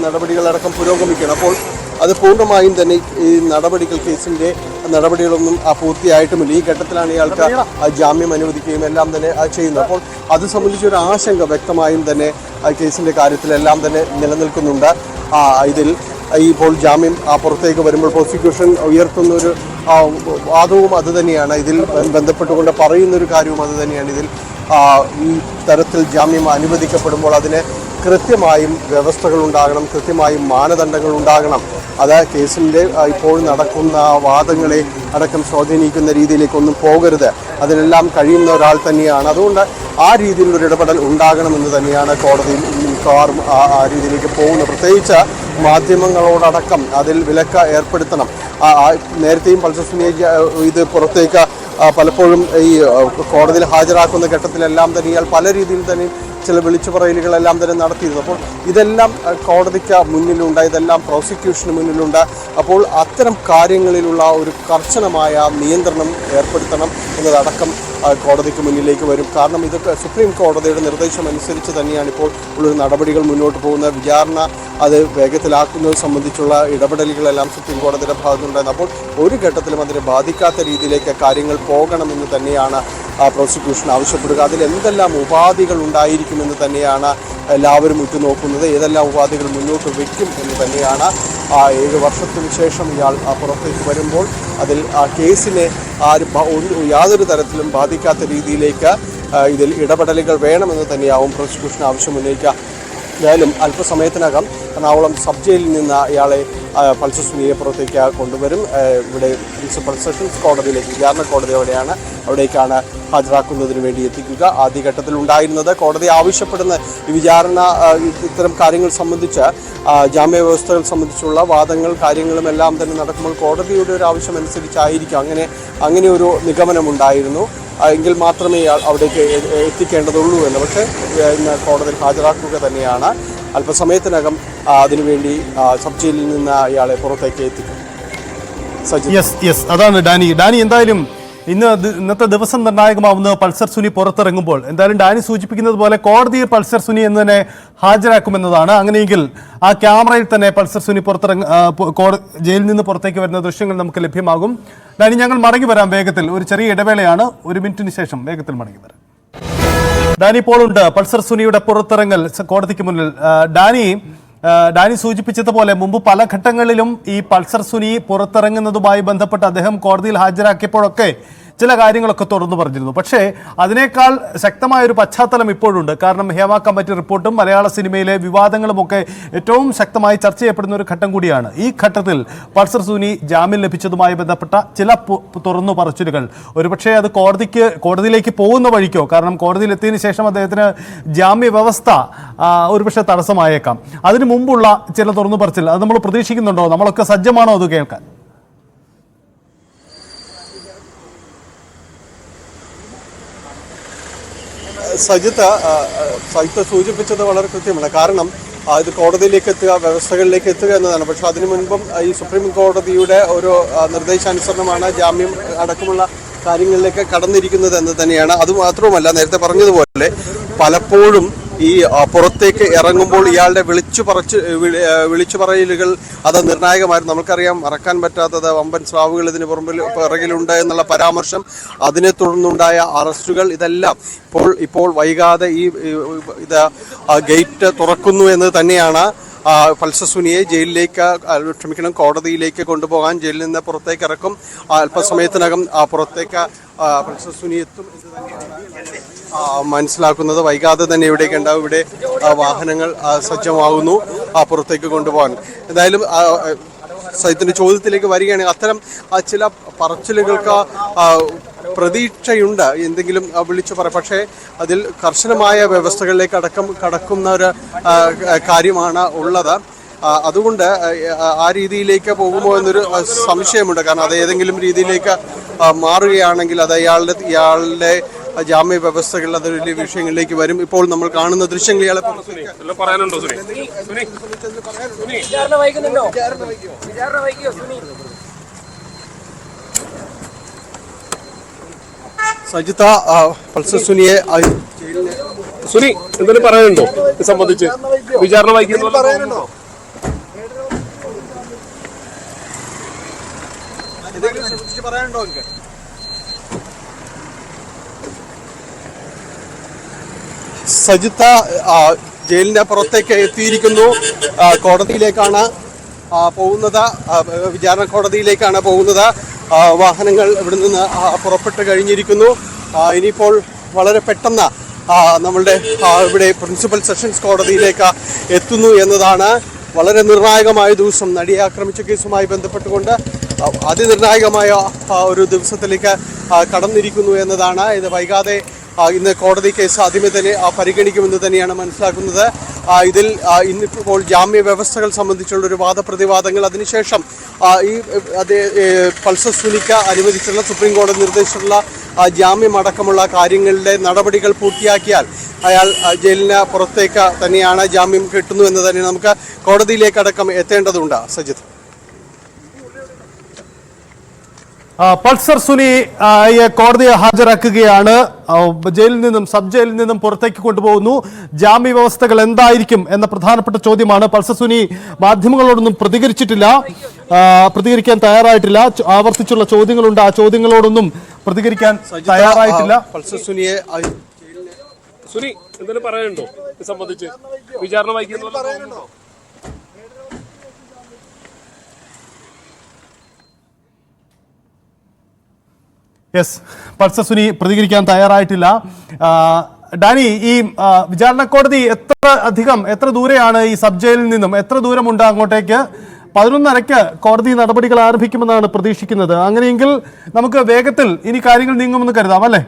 S3: നടപടികളടക്കം പുരോഗമിക്കണം. അപ്പോൾ അത് പൂർണ്ണമായും തന്നെ ഈ കേസിൻ്റെ നടപടികളൊന്നും പൂർത്തിയായിട്ടുമില്ല. ഈ ഘട്ടത്തിലാണ് ഇയാൾക്ക് ജാമ്യം അനുവദിക്കുകയും എല്ലാം തന്നെ ചെയ്യുന്നത്. അപ്പോൾ അത് സംബന്ധിച്ചൊരു ആശങ്ക വ്യക്തമായും തന്നെ കേസിൻ്റെ കാര്യത്തിലെല്ലാം തന്നെ നിലനിൽക്കുന്നുണ്ട്. ഇതിൽ ഇപ്പോൾ ജാമ്യം പുറത്തേക്ക് വരുമ്പോൾ പ്രോസിക്യൂഷൻ ഉയർത്തുന്ന ഒരു വാദവും അതുതന്നെയാണ്, ഇതിൽ ബന്ധപ്പെട്ടുകൊണ്ട് പറയുന്നൊരു കാര്യവും അതുതന്നെയാണ്. ഇതിൽ ഈ തരത്തിൽ ജാമ്യം അനുവദിക്കപ്പെടുമ്പോൾ അതിന് കൃത്യമായും വ്യവസ്ഥകൾ ഉണ്ടാകണം, കൃത്യമായും മാനദണ്ഡങ്ങൾ ഉണ്ടാകണം. അത് കേസിൻ്റെ ഇപ്പോൾ നടക്കുന്ന വാദങ്ങളെ അടക്കം സ്വാധീനിക്കുന്ന രീതിയിലേക്കൊന്നും പോകരുത്. അതിലെല്ലാം കഴിയുന്ന ഒരാൾ തന്നെയാണ്. അതുകൊണ്ട് ആ രീതിയിലുള്ളൊരു ഇടപെടൽ ഉണ്ടാകണമെന്ന് തന്നെയാണ് കോടതിയിൽ മിക്കവാറും ആ രീതിയിലേക്ക് പോകുന്നത്. പ്രത്യേകിച്ച് മാധ്യമങ്ങളോടടക്കം അതിൽ വിലക്ക് ഏർപ്പെടുത്തണം. നേരത്തെയും പൾസർ സുനിയെ ഇത് പുറത്തേക്ക് പലപ്പോഴും ഈ കോടതിയിൽ ഹാജരാക്കുന്ന ഘട്ടത്തിലെല്ലാം തന്നെ ഇയാൾ പല രീതിയിൽ തന്നെ ചില വിളിച്ചു പറയലുകളെല്ലാം തന്നെ നടത്തിയിരുന്നു. അപ്പോൾ ഇതെല്ലാം കോടതിക്ക് മുന്നിലുണ്ട്, ഇതെല്ലാം പ്രോസിക്യൂഷന് മുന്നിലുണ്ട്. അപ്പോൾ അത്തരം കാര്യങ്ങളിലുള്ള ഒരു കർശനമായ നിയന്ത്രണം ഏർപ്പെടുത്തണം എന്നതടക്കം കോടതിക്ക് മുന്നിലേക്ക് വരും. കാരണം ഇതൊക്കെ സുപ്രീം കോടതിയുടെ നിർദ്ദേശം അനുസരിച്ച് തന്നെയാണ് ഇപ്പോൾ ഉള്ളൊരു നടപടികൾ മുന്നോട്ട് പോകുന്നത്. വിചാരണ അത് വേഗത്തിലാക്കുന്നത് സംബന്ധിച്ചുള്ള ഇടപെടലുകളെല്ലാം സുപ്രീം കോടതിയുടെ ഭാഗത്തുണ്ടായിരുന്നു. അപ്പോൾ ഒരു ഘട്ടത്തിലും അതിനെ ബാധിക്കാത്ത രീതിയിലേക്ക് കാര്യങ്ങൾ പോകണമെന്ന് തന്നെയാണ് പ്രോസിക്യൂഷൻ ആവശ്യപ്പെടുക. അതിൽ എന്തെല്ലാം ഉപാധികൾ ഉണ്ടായിരിക്കുമെന്ന് തന്നെയാണ് എല്ലാവരും ഉറ്റുനോക്കുന്നത്. ഏതെല്ലാം ഉപാധികൾ മുന്നോട്ട് വയ്ക്കും എന്ന് തന്നെയാണ്. 7 വർഷത്തിന് ശേഷം ഇയാൾ പുറത്തേക്ക് വരുമ്പോൾ അതിൽ കേസിനെ യാതൊരു തരത്തിലും ബാധിക്കാത്ത രീതിയിലേക്ക് ഇതിൽ ഇടപെടലുകൾ വേണമെന്ന് തന്നെയാവും പ്രോസിക്യൂഷൻ ആവശ്യം ഉന്നയിക്കുക. എന്തായാലും അല്പസമയത്തിനകം എറണാകുളം സബ് ജയിലിൽ നിന്ന് ഇയാളെ പൾസർ സുനിയെ പുറത്തേക്ക് കൊണ്ടുവരും. ഇവിടെ പ്രിൻസിപ്പൽ സെഷൻസ് കോടതിയിലേക്ക്, വിചാരണ കോടതി എവിടെയാണ് അവിടേക്കാണ് ഹാജരാക്കുന്നതിന് വേണ്ടി എത്തിക്കുക. ആദ്യഘട്ടത്തിൽ ഉണ്ടായിരുന്നത് കോടതി ആവശ്യപ്പെടുന്ന ഈ വിചാരണ ഇത്തരം കാര്യങ്ങൾ സംബന്ധിച്ച് ജാമ്യ വ്യവസ്ഥകൾ സംബന്ധിച്ചുള്ള വാദങ്ങൾ കാര്യങ്ങളും എല്ലാം തന്നെ നടക്കുമ്പോൾ കോടതിയുടെ ഒരു ആവശ്യം അനുസരിച്ചായിരിക്കും അങ്ങനെ ഒരു നിഗമനമുണ്ടായിരുന്നു. എങ്കിൽ മാത്രമേ അവിടേക്ക് എത്തിക്കേണ്ടതുള്ളൂ എന്ന്. പക്ഷേ ഇന്ന് കോടതിയിൽ ഹാജരാക്കുക തന്നെയാണ്. അല്പസമയത്തിനകം അതിനുവേണ്ടി സബ് ജയിലിൽ നിന്ന് ഇയാളെ പുറത്തേക്ക് എത്തിക്കും.
S1: അതാണ് ഡാനി എന്തായാലും ഇന്നത്തെ ദിവസം നിർണായകമാവുന്ന പൾസർ സുനി പുറത്തിറങ്ങുമ്പോൾ എന്തായാലും ഡാനി സൂചിപ്പിക്കുന്നത് പോലെ കോടതിയിൽ പൾസർ സുനി എന്ന് തന്നെ ഹാജരാക്കുമെന്നതാണ്. അങ്ങനെയെങ്കിൽ ആ ക്യാമറയിൽ തന്നെ പൾസർ സുനി ജയിലിൽ നിന്ന് പുറത്തേക്ക് വരുന്ന ദൃശ്യങ്ങൾ നമുക്ക് ലഭ്യമാകും. ഡാനി, ഞങ്ങൾ മടങ്ങി വരാം വേഗത്തിൽ. ഒരു ചെറിയ ഇടവേളയാണ്, 1 മിനിറ്റിന് ശേഷം വേഗത്തിൽ മടങ്ങി വരാം. ഡാനി ഇപ്പോൾ ഉണ്ട്. പൾസർ സുനിയുടെ പുറത്തിറങ്ങൽ കോടതിക്ക് മുന്നിൽ. ഡാനി സൂചിപ്പിച്ചതുപോലെ മുമ്പ് പല ഘട്ടങ്ങളിലും ഈ പൾസർ സുനി പുറത്തിറങ്ങുന്നതുമായി ബന്ധപ്പെട്ട് അദ്ദേഹം കോടതിയിൽ ഹാജരാക്കിയപ്പോഴൊക്കെ ചില കാര്യങ്ങളൊക്കെ തുറന്നു പറഞ്ഞിരുന്നു. പക്ഷേ അതിനേക്കാൾ ശക്തമായൊരു പശ്ചാത്തലം ഇപ്പോഴുണ്ട്. കാരണം ഹേമ കമ്മിറ്റി റിപ്പോർട്ടും മലയാള സിനിമയിലെ വിവാദങ്ങളുമൊക്കെ ഏറ്റവും ശക്തമായി ചർച്ച ചെയ്യപ്പെടുന്ന ഒരു ഘട്ടം കൂടിയാണ്. ഈ ഘട്ടത്തിൽ പൾസർ സുനി ജാമ്യം ലഭിച്ചതുമായി ബന്ധപ്പെട്ട ചില തുറന്നു പറച്ചിലുകൾ ഒരുപക്ഷെ അത് കോടതിയിലേക്ക് പോകുന്ന വഴിക്കോ, കാരണം കോടതിയിൽ എത്തിയതിനു ശേഷം അദ്ദേഹത്തിന് ജാമ്യ വ്യവസ്ഥ ഒരുപക്ഷെ തടസ്സമായേക്കാം. അതിനു മുമ്പുള്ള ചില തുറന്നു പറച്ചിൽ അത് നമ്മൾ പ്രതീക്ഷിക്കുന്നുണ്ടോ? നമ്മളൊക്കെ സജ്ജമാണോ അത് കേൾക്കാൻ?
S3: സജിത്ത് സൂചിപ്പിച്ചത് വളരെ കൃത്യമാണ്. കാരണം ഇത് കോടതിയിലേക്ക് എത്തുക, വ്യവസ്ഥകളിലേക്ക് എത്തുക എന്നതാണ്. പക്ഷെ അതിനു മുൻപും ഈ സുപ്രീം കോടതിയുടെ ഒരു നിർദ്ദേശാനുസരണമാണ് ജാമ്യം അടക്കമുള്ള കാര്യങ്ങളിലേക്ക് കടന്നിരിക്കുന്നത് എന്ന് തന്നെയാണ്. അതുമാത്രവുമല്ല, നേരത്തെ പറഞ്ഞതുപോലെ പലപ്പോഴും ഈ പുറത്തേക്ക് ഇറങ്ങുമ്പോൾ ഇയാളുടെ വിളിച്ചു പറയലുകൾ അത് നിർണായകമായിരുന്നു. നമുക്കറിയാം, മറക്കാൻ പറ്റാത്തത് വമ്പൻ സ്രാവുകൾ ഇതിന് പിറകിലുണ്ട് എന്നുള്ള പരാമർശം, അതിനെ തുടർന്നുണ്ടായ അറസ്റ്റുകൾ, ഇതെല്ലാം ഇപ്പോൾ വൈകാതെ ഇത് ഗേറ്റ് തുറക്കുന്നു എന്ന് തന്നെയാണ് പൾസർ സുനിയെ കോടതിയിലേക്ക് കൊണ്ടുപോകാൻ ജയിലിൽ നിന്ന് പുറത്തേക്ക് ഇറക്കും. അല്പസമയത്തിനകം പുറത്തേക്ക് പൾസർ സുനി എത്തും എന്ന് തന്നെയാണ് മനസ്സിലാക്കുന്നത്. വൈകാതെ തന്നെ ഇവിടേക്ക് ഉണ്ടാവും. ഇവിടെ വാഹനങ്ങൾ സജ്ജമാകുന്നു പുറത്തേക്ക് കൊണ്ടുപോകാൻ. എന്തായാലും സജിത്തിന്റെ ചോദ്യത്തിലേക്ക് വരികയാണെങ്കിൽ അത്തരം ചില പറച്ചിലുകൾക്ക് പ്രതീക്ഷയുണ്ട്, എന്തെങ്കിലും വിളിച്ചു പറ. പക്ഷേ അതിൽ കർശനമായ വ്യവസ്ഥകളിലേക്ക് കടക്കുന്ന ഒരു കാര്യമാണ് ഉള്ളത്. അതുകൊണ്ട് ആ രീതിയിലേക്ക് പോകുമോ എന്നൊരു സംശയമുണ്ട്. കാരണം അത് ഏതെങ്കിലും രീതിയിലേക്ക് മാറുകയാണെങ്കിൽ അത് ഇയാളുടെ ജാമ്യ വ്യവസ്ഥകൾ അത് വലിയ വിഷയങ്ങളിലേക്ക് വരും. ഇപ്പോൾ നമ്മൾ കാണുന്ന ദൃശ്യങ്ങൾ ഇയാളെ പറയാനുണ്ടോ? സജിത്ത, പൾസർ സുനിയെ
S4: എന്തെങ്കിലും പറയാനുണ്ടോ സംബന്ധിച്ച്? വിചാരണ വൈകുന്നു പറയാനുണ്ടോ?
S3: പറയാനുണ്ടോ? സജിത്ത ജയിലിന്റെ പുറത്തേക്ക് എത്തിയിരിക്കുന്നു. കോടതിയിലേക്കാണ് പോകുന്നത് വിചാരണ കോടതിയിലേക്കാണ് പോകുന്നത്. വാഹനങ്ങൾ ഇവിടെ നിന്ന് പുറപ്പെട്ട് കഴിഞ്ഞിരിക്കുന്നു. ഇനിയിപ്പോൾ വളരെ പെട്ടെന്ന് നമ്മളുടെ ഇവിടെ പ്രിൻസിപ്പൽ സെഷൻസ് കോടതിയിലേക്ക് എത്തുന്നു എന്നതാണ്. വളരെ നിർണായകമായ ദിവസം, നടിയെ ആക്രമിച്ച കേസുമായി ബന്ധപ്പെട്ടുകൊണ്ട് അതിനിർണായകമായ ഒരു ദിവസത്തിലേക്ക് കടന്നിരിക്കുന്നു എന്നതാണ്. ഇത് വൈകാതെ ഇന്ന് കോടതി കേസ് ആദ്യമേ തന്നെ പരിഗണിക്കുമെന്ന് തന്നെയാണ് മനസ്സിലാക്കുന്നത്. ഇതിൽ ഇന്നിപ്പോൾ ജാമ്യ വ്യവസ്ഥകൾ സംബന്ധിച്ചുള്ളൊരു വാദപ്രതിവാദങ്ങൾ, അതിനുശേഷം ഈ പൾസർ സുനിക്ക് അനുവദിച്ചിട്ടുള്ള സുപ്രീം കോടതി നിർദ്ദേശിച്ചിട്ടുള്ള ജാമ്യമടക്കമുള്ള കാര്യങ്ങളുടെ നടപടികൾ പൂർത്തിയാക്കിയാൽ അയാൾ ജയിലിന് പുറത്തേക്ക് തന്നെയാണ് ജാമ്യം കിട്ടുന്നു എന്ന് തന്നെ നമുക്ക് കോടതിയിലേക്കടക്കം എത്തേണ്ടതുണ്ട്. സജിത്ത്,
S1: പൾസർ സുനി കോടതിയെ ഹാജരാക്കുകയാണ്. ജയിലിൽ നിന്നും സബ് ജയിലിൽ നിന്നും പുറത്തേക്ക് കൊണ്ടുപോകുന്നു. ജാമ്യ വ്യവസ്ഥകൾ എന്തായിരിക്കും എന്ന പ്രധാനപ്പെട്ട ചോദ്യമാണ്. പൾസർ സുനി മാധ്യമങ്ങളോടൊന്നും പ്രതികരിക്കാൻ തയ്യാറായിട്ടില്ല. ആവർത്തിച്ചുള്ള ചോദ്യങ്ങളുണ്ട്, ആ ചോദ്യങ്ങളോടൊന്നും പ്രതികരിക്കാൻ തയ്യാറായിട്ടില്ല.
S3: പൾസർ സുനിയെ
S4: സുനി എന്തെങ്കിലും പറയാനുണ്ടോ സംബന്ധിച്ച്? വിചാരണ വായിക്കുന്നുണ്ടോ?
S1: യെസ്, പൾസർ സുനി പ്രതികരിക്കാൻ തയ്യാറായിട്ടില്ല. ഡാനി, ഈ വിചാരണ കോടതി എത്ര ദൂരെയാണ് ഈ സബ് ജയിലിൽ നിന്നും? എത്ര ദൂരമുണ്ട് അങ്ങോട്ടേക്ക്? 11:30 കോടതി നടപടികൾ ആരംഭിക്കുമെന്നാണ് പ്രതീക്ഷിക്കുന്നത്. അങ്ങനെയെങ്കിൽ നമുക്ക് വേഗത്തിൽ ഇനി കാര്യങ്ങൾ നീങ്ങുമെന്ന് കരുതാം, അല്ലേ?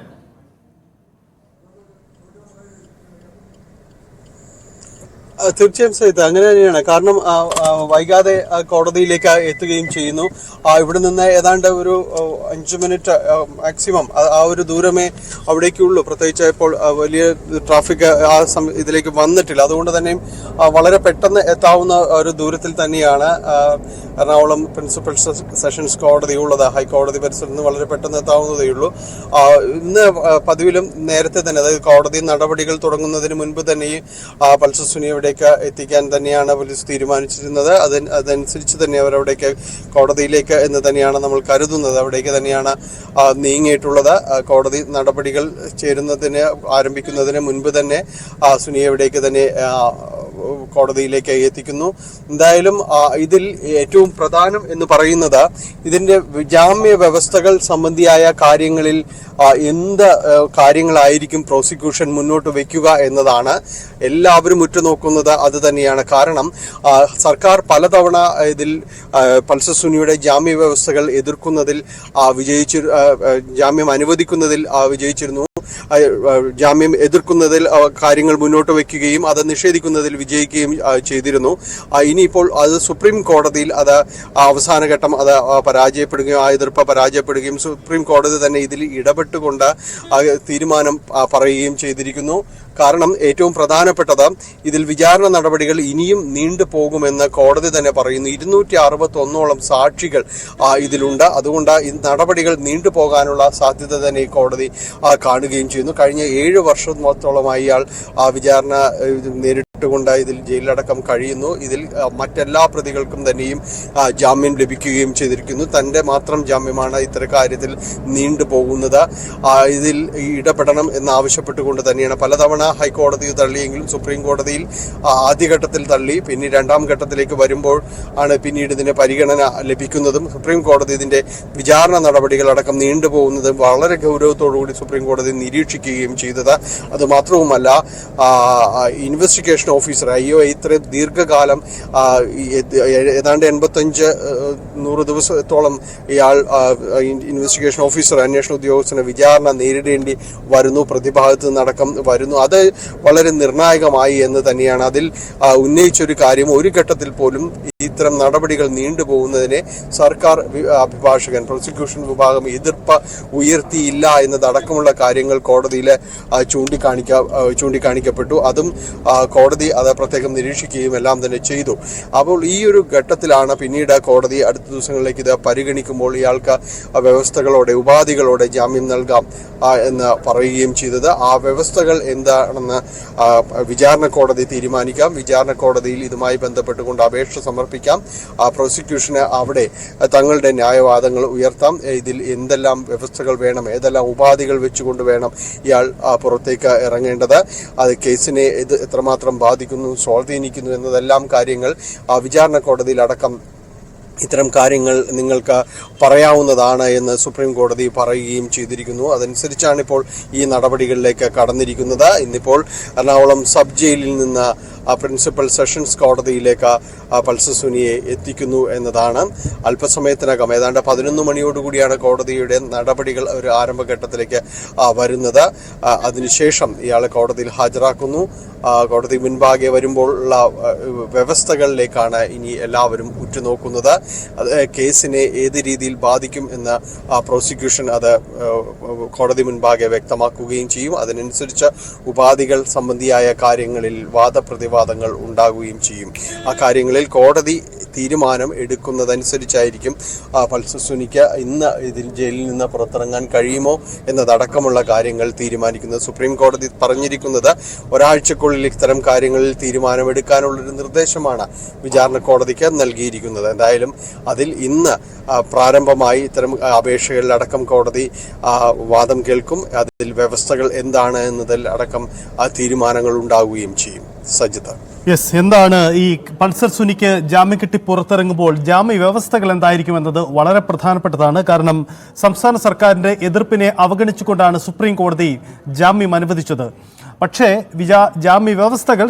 S3: തീർച്ചയായും സഹിതം അങ്ങനെ തന്നെയാണ്. കാരണം വൈകാതെ കോടതിയിലേക്ക് എത്തുകയും ചെയ്യുന്നു. ഇവിടെ നിന്ന് ഏതാണ്ട് ഒരു 5 മിനിറ്റ് മാക്സിമം ആ ഒരു ദൂരമേ അവിടേക്കുള്ളൂ. പ്രത്യേകിച്ച് ഇപ്പോൾ വലിയ ട്രാഫിക് ഇതിലേക്ക് വന്നിട്ടില്ല. അതുകൊണ്ട് തന്നെയും വളരെ പെട്ടെന്ന് എത്താവുന്ന ഒരു ദൂരത്തിൽ തന്നെയാണ് എറണാകുളം പ്രിൻസിപ്പൽ സെഷൻസ് കോടതി ഉള്ളത്. ഹൈക്കോടതി പരിസരത്ത് നിന്ന് വളരെ പെട്ടെന്ന് എത്താവുന്നതേ ഉള്ളൂ. ഇന്ന് പതിവിലും നേരത്തെ തന്നെ, അതായത് കോടതി നടപടികൾ തുടങ്ങുന്നതിന് മുൻപ് തന്നെ പൾസർ സുനി ഇവിടേക്ക് എത്തിക്കാൻ തന്നെയാണ് പോലീസ് തീരുമാനിച്ചിരുന്നത്. അതനുസരിച്ച് തന്നെ അവരവിടേക്ക് കോടതിയിലേക്ക് എന്ന് തന്നെയാണ് നമ്മൾ കരുതുന്നത്. അവിടേക്ക് തന്നെയാണ് നീങ്ങിയിട്ടുള്ളത്. കോടതി നടപടികൾ ആരംഭിക്കുന്നതിന് മുൻപ് തന്നെ സുനിയെ ഇവിടേക്ക് തന്നെ കോടതിയിലേക്ക് എത്തിക്കുന്നു. എന്തായാലും ഇതിൽ ഏറ്റവും പ്രധാനം എന്ന് പറയുന്നത് ഇതിന്റെ ജാമ്യ വ്യവസ്ഥകൾ സംബന്ധിയായ കാര്യങ്ങളിൽ എന്ത് കാര്യങ്ങളായിരിക്കും പ്രോസിക്യൂഷൻ മുന്നോട്ട് വയ്ക്കുക എന്നതാണ്. എല്ലാവരും ഉറ്റുനോക്കുന്നത് അത് തന്നെയാണ്. കാരണം സർക്കാർ പലതവണ ഇതിൽ പൾസർ സുനിയുടെ ജാമ്യ വ്യവസ്ഥകൾ എതിർക്കുന്നതിൽ ജാമ്യം അനുവദിക്കുന്നതിൽ വിജയിച്ചിരുന്നു. ജാമ്യം എതിർക്കുന്നതിൽ കാര്യങ്ങൾ മുന്നോട്ട് വയ്ക്കുകയും അത് നിഷേധിക്കുന്നതിൽ വിജയിക്കുകയും ചെയ്തിരുന്നു. ഇനിയിപ്പോൾ അത് സുപ്രീം കോടതിയിൽ അത് അവസാന ഘട്ടം അത് പരാജയപ്പെടുകയും, ആ എതിർപ്പ് പരാജയപ്പെടുകയും സുപ്രീം കോടതി തന്നെ ഇതിൽ ഇടപെട്ടുകൊണ്ട് തീരുമാനം പറയുകയും ചെയ്തിരിക്കുന്നു. കാരണം ഏറ്റവും പ്രധാനപ്പെട്ടത് ഇതിൽ വിചാരണ നടപടികൾ ഇനിയും നീണ്ടുപോകുമെന്ന് കോടതി തന്നെ പറയുന്നു. 261ഓളം സാക്ഷികൾ ഇതിലുണ്ട്. അതുകൊണ്ട് ഈ നടപടികൾ നീണ്ടുപോകാനുള്ള സാധ്യത തന്നെ ഈ കോടതി കാണുകയും ചെയ്യുന്നു. കഴിഞ്ഞ 7 വർഷത്തോളമായി ഇയാൾ വിചാരണ നേരിട്ടുകൊണ്ട് ഇതിൽ ജയിലിലടക്കം കഴിയുന്നു. ഇതിൽ മറ്റെല്ലാ പ്രതികൾക്കും തന്നെയും ജാമ്യം ലഭിക്കുകയും ചെയ്തിരിക്കുന്നു. തൻ്റെ മാത്രം ജാമ്യമാണ് ഇത്തരം കാര്യത്തിൽ നീണ്ടുപോകുന്നത്. ഇതിൽ ഇടപെടണം എന്നാവശ്യപ്പെട്ടുകൊണ്ട് തന്നെയാണ് പലതവണ ഹൈക്കോടതി തള്ളിയെങ്കിലും സുപ്രീം കോടതിയിൽ ആദ്യഘട്ടത്തിൽ തള്ളി. പിന്നെ 2ാം ഘട്ടത്തിലേക്ക് വരുമ്പോൾ ആണ് പിന്നീട് ഇതിന് പരിഗണന ലഭിക്കുന്നതും സുപ്രീം കോടതി ഇതിന്റെ വിചാരണ നടപടികളടക്കം നീണ്ടുപോകുന്നതും വളരെ ഗൗരവത്തോടുകൂടി സുപ്രീം കോടതി നിരീക്ഷിക്കുകയും ചെയ്തത്. അതുമാത്രവുമല്ല, ഇൻവെസ്റ്റിഗേഷൻ ഓഫീസർ ഇത്രയും ദീർഘകാലം ഏതാണ്ട് 85-100 ദിവസത്തോളം ഇയാൾ ഇൻവെസ്റ്റിഗേഷൻ ഓഫീസർ, അന്വേഷണ ഉദ്യോഗസ്ഥന് വിചാരണ നേരിടേണ്ടി വരുന്നു, പ്രതിഭാഗത്ത് നിന്നടക്കം വരുന്നു. അത് വളരെ നിർണായകമായി എന്ന് തന്നെയാണ്. അതിൽ ഉന്നയിച്ചൊരു കാര്യം, ഒരു ഘട്ടത്തിൽ പോലും ഇത്തരം നടപടികൾ നീണ്ടുപോകുന്നതിനെ സർക്കാർ അഭിഭാഷകൻ, പ്രോസിക്യൂഷൻ വിഭാഗം എതിർപ്പ് ഉയർത്തിയില്ല എന്നതടക്കമുള്ള കാര്യങ്ങൾ കോടതിയിൽ ചൂണ്ടിക്കാണിക്കപ്പെട്ടു. അതും കോടതി അത് പ്രത്യേകം നിരീക്ഷിക്കുകയും എല്ലാം തന്നെ ചെയ്തു. അപ്പോൾ ഈ ഒരു ഘട്ടത്തിലാണ് പിന്നീട് കോടതി അടുത്ത ദിവസങ്ങളിലേക്ക് ഇത് പരിഗണിക്കുമ്പോൾ ഇയാൾക്ക് വ്യവസ്ഥകളോടെ, ഉപാധികളോടെ ജാമ്യം നൽകാം എന്ന് പറയുകയും ചെയ്തത്. ആ വ്യവസ്ഥകൾ എന്താണെന്ന് വിചാരണ കോടതി തീരുമാനിക്കാം. വിചാരണ കോടതിയിൽ ഇതുമായി ബന്ധപ്പെട്ടുകൊണ്ട് അപേക്ഷ സമർപ്പിക്കാം. പ്രോസിക്യൂഷന് അവിടെ തങ്ങളുടെ ന്യായവാദങ്ങൾ ഉയർത്താം. ഇതിൽ എന്തെല്ലാം വ്യവസ്ഥകൾ വേണം, ഏതെല്ലാം ഉപാധികൾ വെച്ചുകൊണ്ട് വേണം ഇയാൾ പുറത്തേക്ക് ഇറങ്ങേണ്ടത്, അത് കേസിനെ ഇത് എത്രമാത്രം ബാധിക്കുന്നു, സ്വാധീനിക്കുന്നു എന്നതെല്ലാം കാര്യങ്ങൾ വിചാരണ കോടതിയിലടക്കം ഇത്തരം കാര്യങ്ങൾ നിങ്ങൾക്ക് പറയാവുന്നതാണ് എന്ന് സുപ്രീം കോടതി പറയുകയും ചെയ്തിരിക്കുന്നു. അതനുസരിച്ചാണ് ഇപ്പോൾ ഈ നടപടികളിലേക്ക് കടന്നിരിക്കുന്നത്. ഇന്നിപ്പോൾ എറണാകുളം സബ് ജയിലിൽ നിന്ന് പ്രിൻസിപ്പൽ സെഷൻസ് കോടതിയിലേക്ക് പൾസർ സുനിയെ എത്തിക്കുന്നു എന്നതാണ്. അല്പസമയത്തിനകം ഏതാണ്ട് 11 മണിയോടുകൂടിയാണ് കോടതിയുടെ നടപടികൾ ഒരു ആരംഭഘട്ടത്തിലേക്ക് വരുന്നത്. അതിനുശേഷം ഇയാളെ കോടതിയിൽ ഹാജരാക്കുന്നു. കോടതി മുൻപാകെ വരുമ്പോഴുള്ള വ്യവസ്ഥകളിലേക്കാണ് ഇനി എല്ലാവരും ഉറ്റുനോക്കുന്നത്. അത് കേസിനെ ഏത് രീതിയിൽ ബാധിക്കും എന്ന് പ്രോസിക്യൂഷൻ അത് കോടതി മുൻപാകെ വ്യക്തമാക്കുകയും ചെയ്യും. അതിനനുസരിച്ച് ഉപാധികൾ സംബന്ധിയായ കാര്യങ്ങളിൽ വാദപ്രതിവാദങ്ങൾ ഉണ്ടാകുകയും ചെയ്യും. ആ കാര്യങ്ങളിൽ കോടതി തീരുമാനം എടുക്കുന്നതനുസരിച്ചായിരിക്കും പൾസർ സുനിക്ക് ഇന്ന് ഇതിൽ ജയിലിൽ നിന്ന് പുറത്തിറങ്ങാൻ കഴിയുമോ എന്നതടക്കമുള്ള കാര്യങ്ങൾ തീരുമാനിക്കുന്നത്. സുപ്രീം കോടതി പറഞ്ഞിരിക്കുന്നത് ഒരാഴ്ചക്കുള്ളിൽ ഇത്തരം കാര്യങ്ങളിൽ തീരുമാനമെടുക്കാനുള്ളൊരു നിർദ്ദേശമാണ് വിചാരണ കോടതിക്ക് നൽകിയിരിക്കുന്നത്. എന്തായാലും അതിൽ ഇന്ന് പ്രാരംഭമായി ഇത്തരം അപേക്ഷകളിലടക്കം കോടതി വാദം കേൾക്കും. അതിൽ വ്യവസ്ഥകൾ എന്താണ് എന്നതിൽ അടക്കം തീരുമാനങ്ങൾ ഉണ്ടാവുകയും ചെയ്യും. സജിത,
S1: എന്താണ് ഈ പൾസർ സുനിക്ക് ജാമ്യം കിട്ടി പുറത്തിറങ്ങുമ്പോൾ ജാമ്യ വ്യവസ്ഥകൾ എന്തായിരിക്കുമെന്നത് വളരെ പ്രധാനപ്പെട്ടതാണ്. കാരണം സംസ്ഥാന സർക്കാരിന്റെ എതിർപ്പിനെ അവഗണിച്ചുകൊണ്ടാണ് സുപ്രീം കോടതി ജാമ്യം അനുവദിച്ചത്. പക്ഷേ ജാമ്യ വ്യവസ്ഥകൾ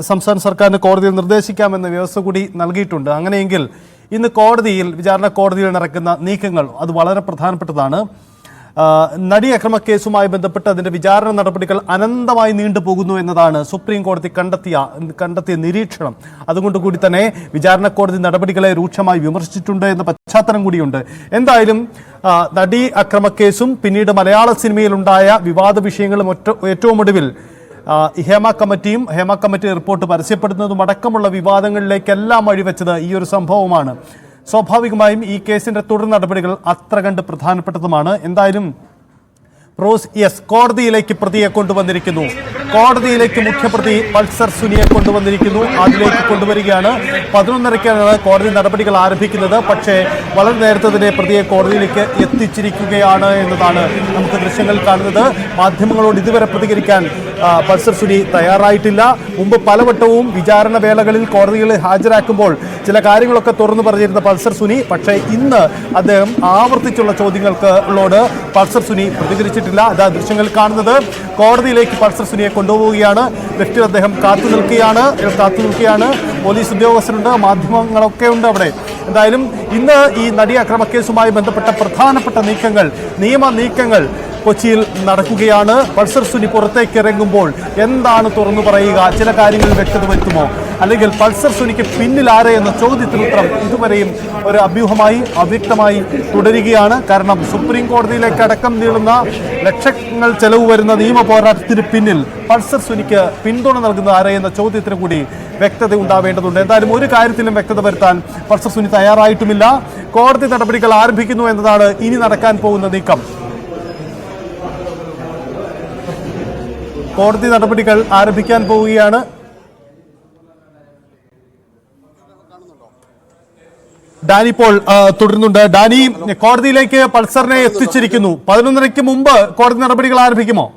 S1: സംസ്ഥാന സർക്കാരിന് കോടതിയിൽ നിർദ്ദേശിക്കാമെന്ന വ്യവസ്ഥ കൂടി നൽകിയിട്ടുണ്ട്. അങ്ങനെയെങ്കിൽ ഇന്ന് വിചാരണ കോടതിയിൽ നടക്കുന്ന നീക്കങ്ങൾ അത് വളരെ പ്രധാനപ്പെട്ടതാണ്. നടി അക്രമ കേസുമായി ബന്ധപ്പെട്ട് അതിന്റെ വിചാരണ നടപടികൾ അനന്തമായി നീണ്ടുപോകുന്നു എന്നതാണ് സുപ്രീം കോടതി കണ്ടെത്തിയ നിരീക്ഷണം. അതുകൊണ്ട് കൂടി തന്നെ വിചാരണ കോടതി നടപടികളെ രൂക്ഷമായി വിമർശിച്ചിട്ടുണ്ട് എന്ന പശ്ചാത്തലം കൂടിയുണ്ട്. എന്തായാലും നടി അക്രമ കേസും പിന്നീട് മലയാള സിനിമയിലുണ്ടായ വിവാദ വിഷയങ്ങളും ഏറ്റവും ഒടുവിൽ ഹേമ കമ്മിറ്റി റിപ്പോർട്ട് പരസ്യപ്പെടുന്നതും അടക്കമുള്ള വിവാദങ്ങളിലേക്കെല്ലാം വഴിവെച്ചത് ഈ ഒരു സംഭവമാണ്. സ്വാഭാവികമായും ഈ കേസിന്റെ തുടർ നടപടികൾ അത്ര കണ്ട് പ്രധാനപ്പെട്ടതുമാണ്. എന്തായാലും കോടതിയിലേക്ക് പ്രതിയെ കൊണ്ടുവന്നിരിക്കുന്നു. കോടതിയിലേക്ക് മുഖ്യപ്രതി പൾസർ സുനിയെ കൊണ്ടുവന്നിരിക്കുന്നു. അതിലേക്ക് കൊണ്ടുവരികയാണ്. 11:30 കോടതി നടപടികൾ ആരംഭിക്കുന്നത്. പക്ഷേ വളരെ നേരത്തെ തന്നെ പ്രതിയെ കോടതിയിലേക്ക് എത്തിച്ചിരിക്കുകയാണ് എന്നതാണ് നമുക്ക് ദൃശ്യങ്ങൾ കാണുന്നത്. മാധ്യമങ്ങളോട് ഇതുവരെ പ്രതികരിക്കാൻ പൾസർ സുനി തയ്യാറായിട്ടില്ല. മുമ്പ് പലവട്ടവും വിചാരണ വേളകളിൽ കോടതികളിൽ ഹാജരാക്കുമ്പോൾ ചില കാര്യങ്ങളൊക്കെ തുറന്നു പറഞ്ഞിരുന്ന പൾസർ സുനി, പക്ഷേ ഇന്ന് അദ്ദേഹം ആവർത്തിച്ചുള്ള ചോദ്യങ്ങളോട് പൾസർ സുനി പ്രതികരിച്ചിട്ടില്ല. അതാ ദൃശ്യങ്ങൾ കാണുന്നത്. കോടതിയിലേക്ക് പൾസർ സുനിയെ കൊണ്ടുപോവുകയാണ്. ലിഫ്റ്റിൽ അദ്ദേഹം കാത്തു നിൽക്കുകയാണ്. പോലീസ് ഉദ്യോഗസ്ഥരുണ്ട്, മാധ്യമങ്ങളൊക്കെ ഉണ്ട് അവിടെ. എന്തായാലും ഇന്ന് ഈ നടി അക്രമ കേസുമായി ബന്ധപ്പെട്ട പ്രധാനപ്പെട്ട നിയമ നീക്കങ്ങൾ കൊച്ചിയിൽ നടക്കുകയാണ്. പൾസർ സുനി പുറത്തേക്ക് ഇറങ്ങുമ്പോൾ എന്താണ് തുറന്നു പറയുക? ചില കാര്യങ്ങളിൽ വ്യക്തത വരുത്തുമോ? അല്ലെങ്കിൽ പൾസർ സുനിക്ക് പിന്നിൽ ആരെ എന്ന ചോദ്യത്തിന് ഉത്തരം ഇതുവരെയും ഒരു അഭ്യൂഹമായി അവ്യക്തമായി തുടരുകയാണ്. കാരണം സുപ്രീം കോടതിയിലേക്ക് അടക്കം നീളുന്ന ലക്ഷങ്ങൾ ചെലവ് വരുന്ന നിയമ പോരാട്ടത്തിന് പിന്നിൽ പൾസർ സുനിക്ക് പിന്തുണ നൽകുന്ന ആരെ എന്ന ചോദ്യത്തിന് കൂടി വ്യക്തത ഉണ്ടാവേണ്ടതുണ്ട്. എന്തായാലും ഒരു കാര്യത്തിലും വ്യക്തത വരുത്താൻ പൾസർ സുനി തയ്യാറായിട്ടുമില്ല. കോടതി നടപടികൾ ആരംഭിക്കുന്നു എന്നതാണ് ഇനി നടക്കാൻ പോകുന്ന നീക്കം. കോടതി നടപടികൾ ആരംഭിക്കാൻ പോവുകയാണ്. ഡാനി ഇപ്പോൾ തുടരുന്നുണ്ട്. ഡാനി, കോടതിയിലേക്ക് പൾസറിനെ എത്തിച്ചിരിക്കുന്നു. 11:30 മുമ്പ് കോടതി നടപടികൾ ആരംഭിക്കുമോ?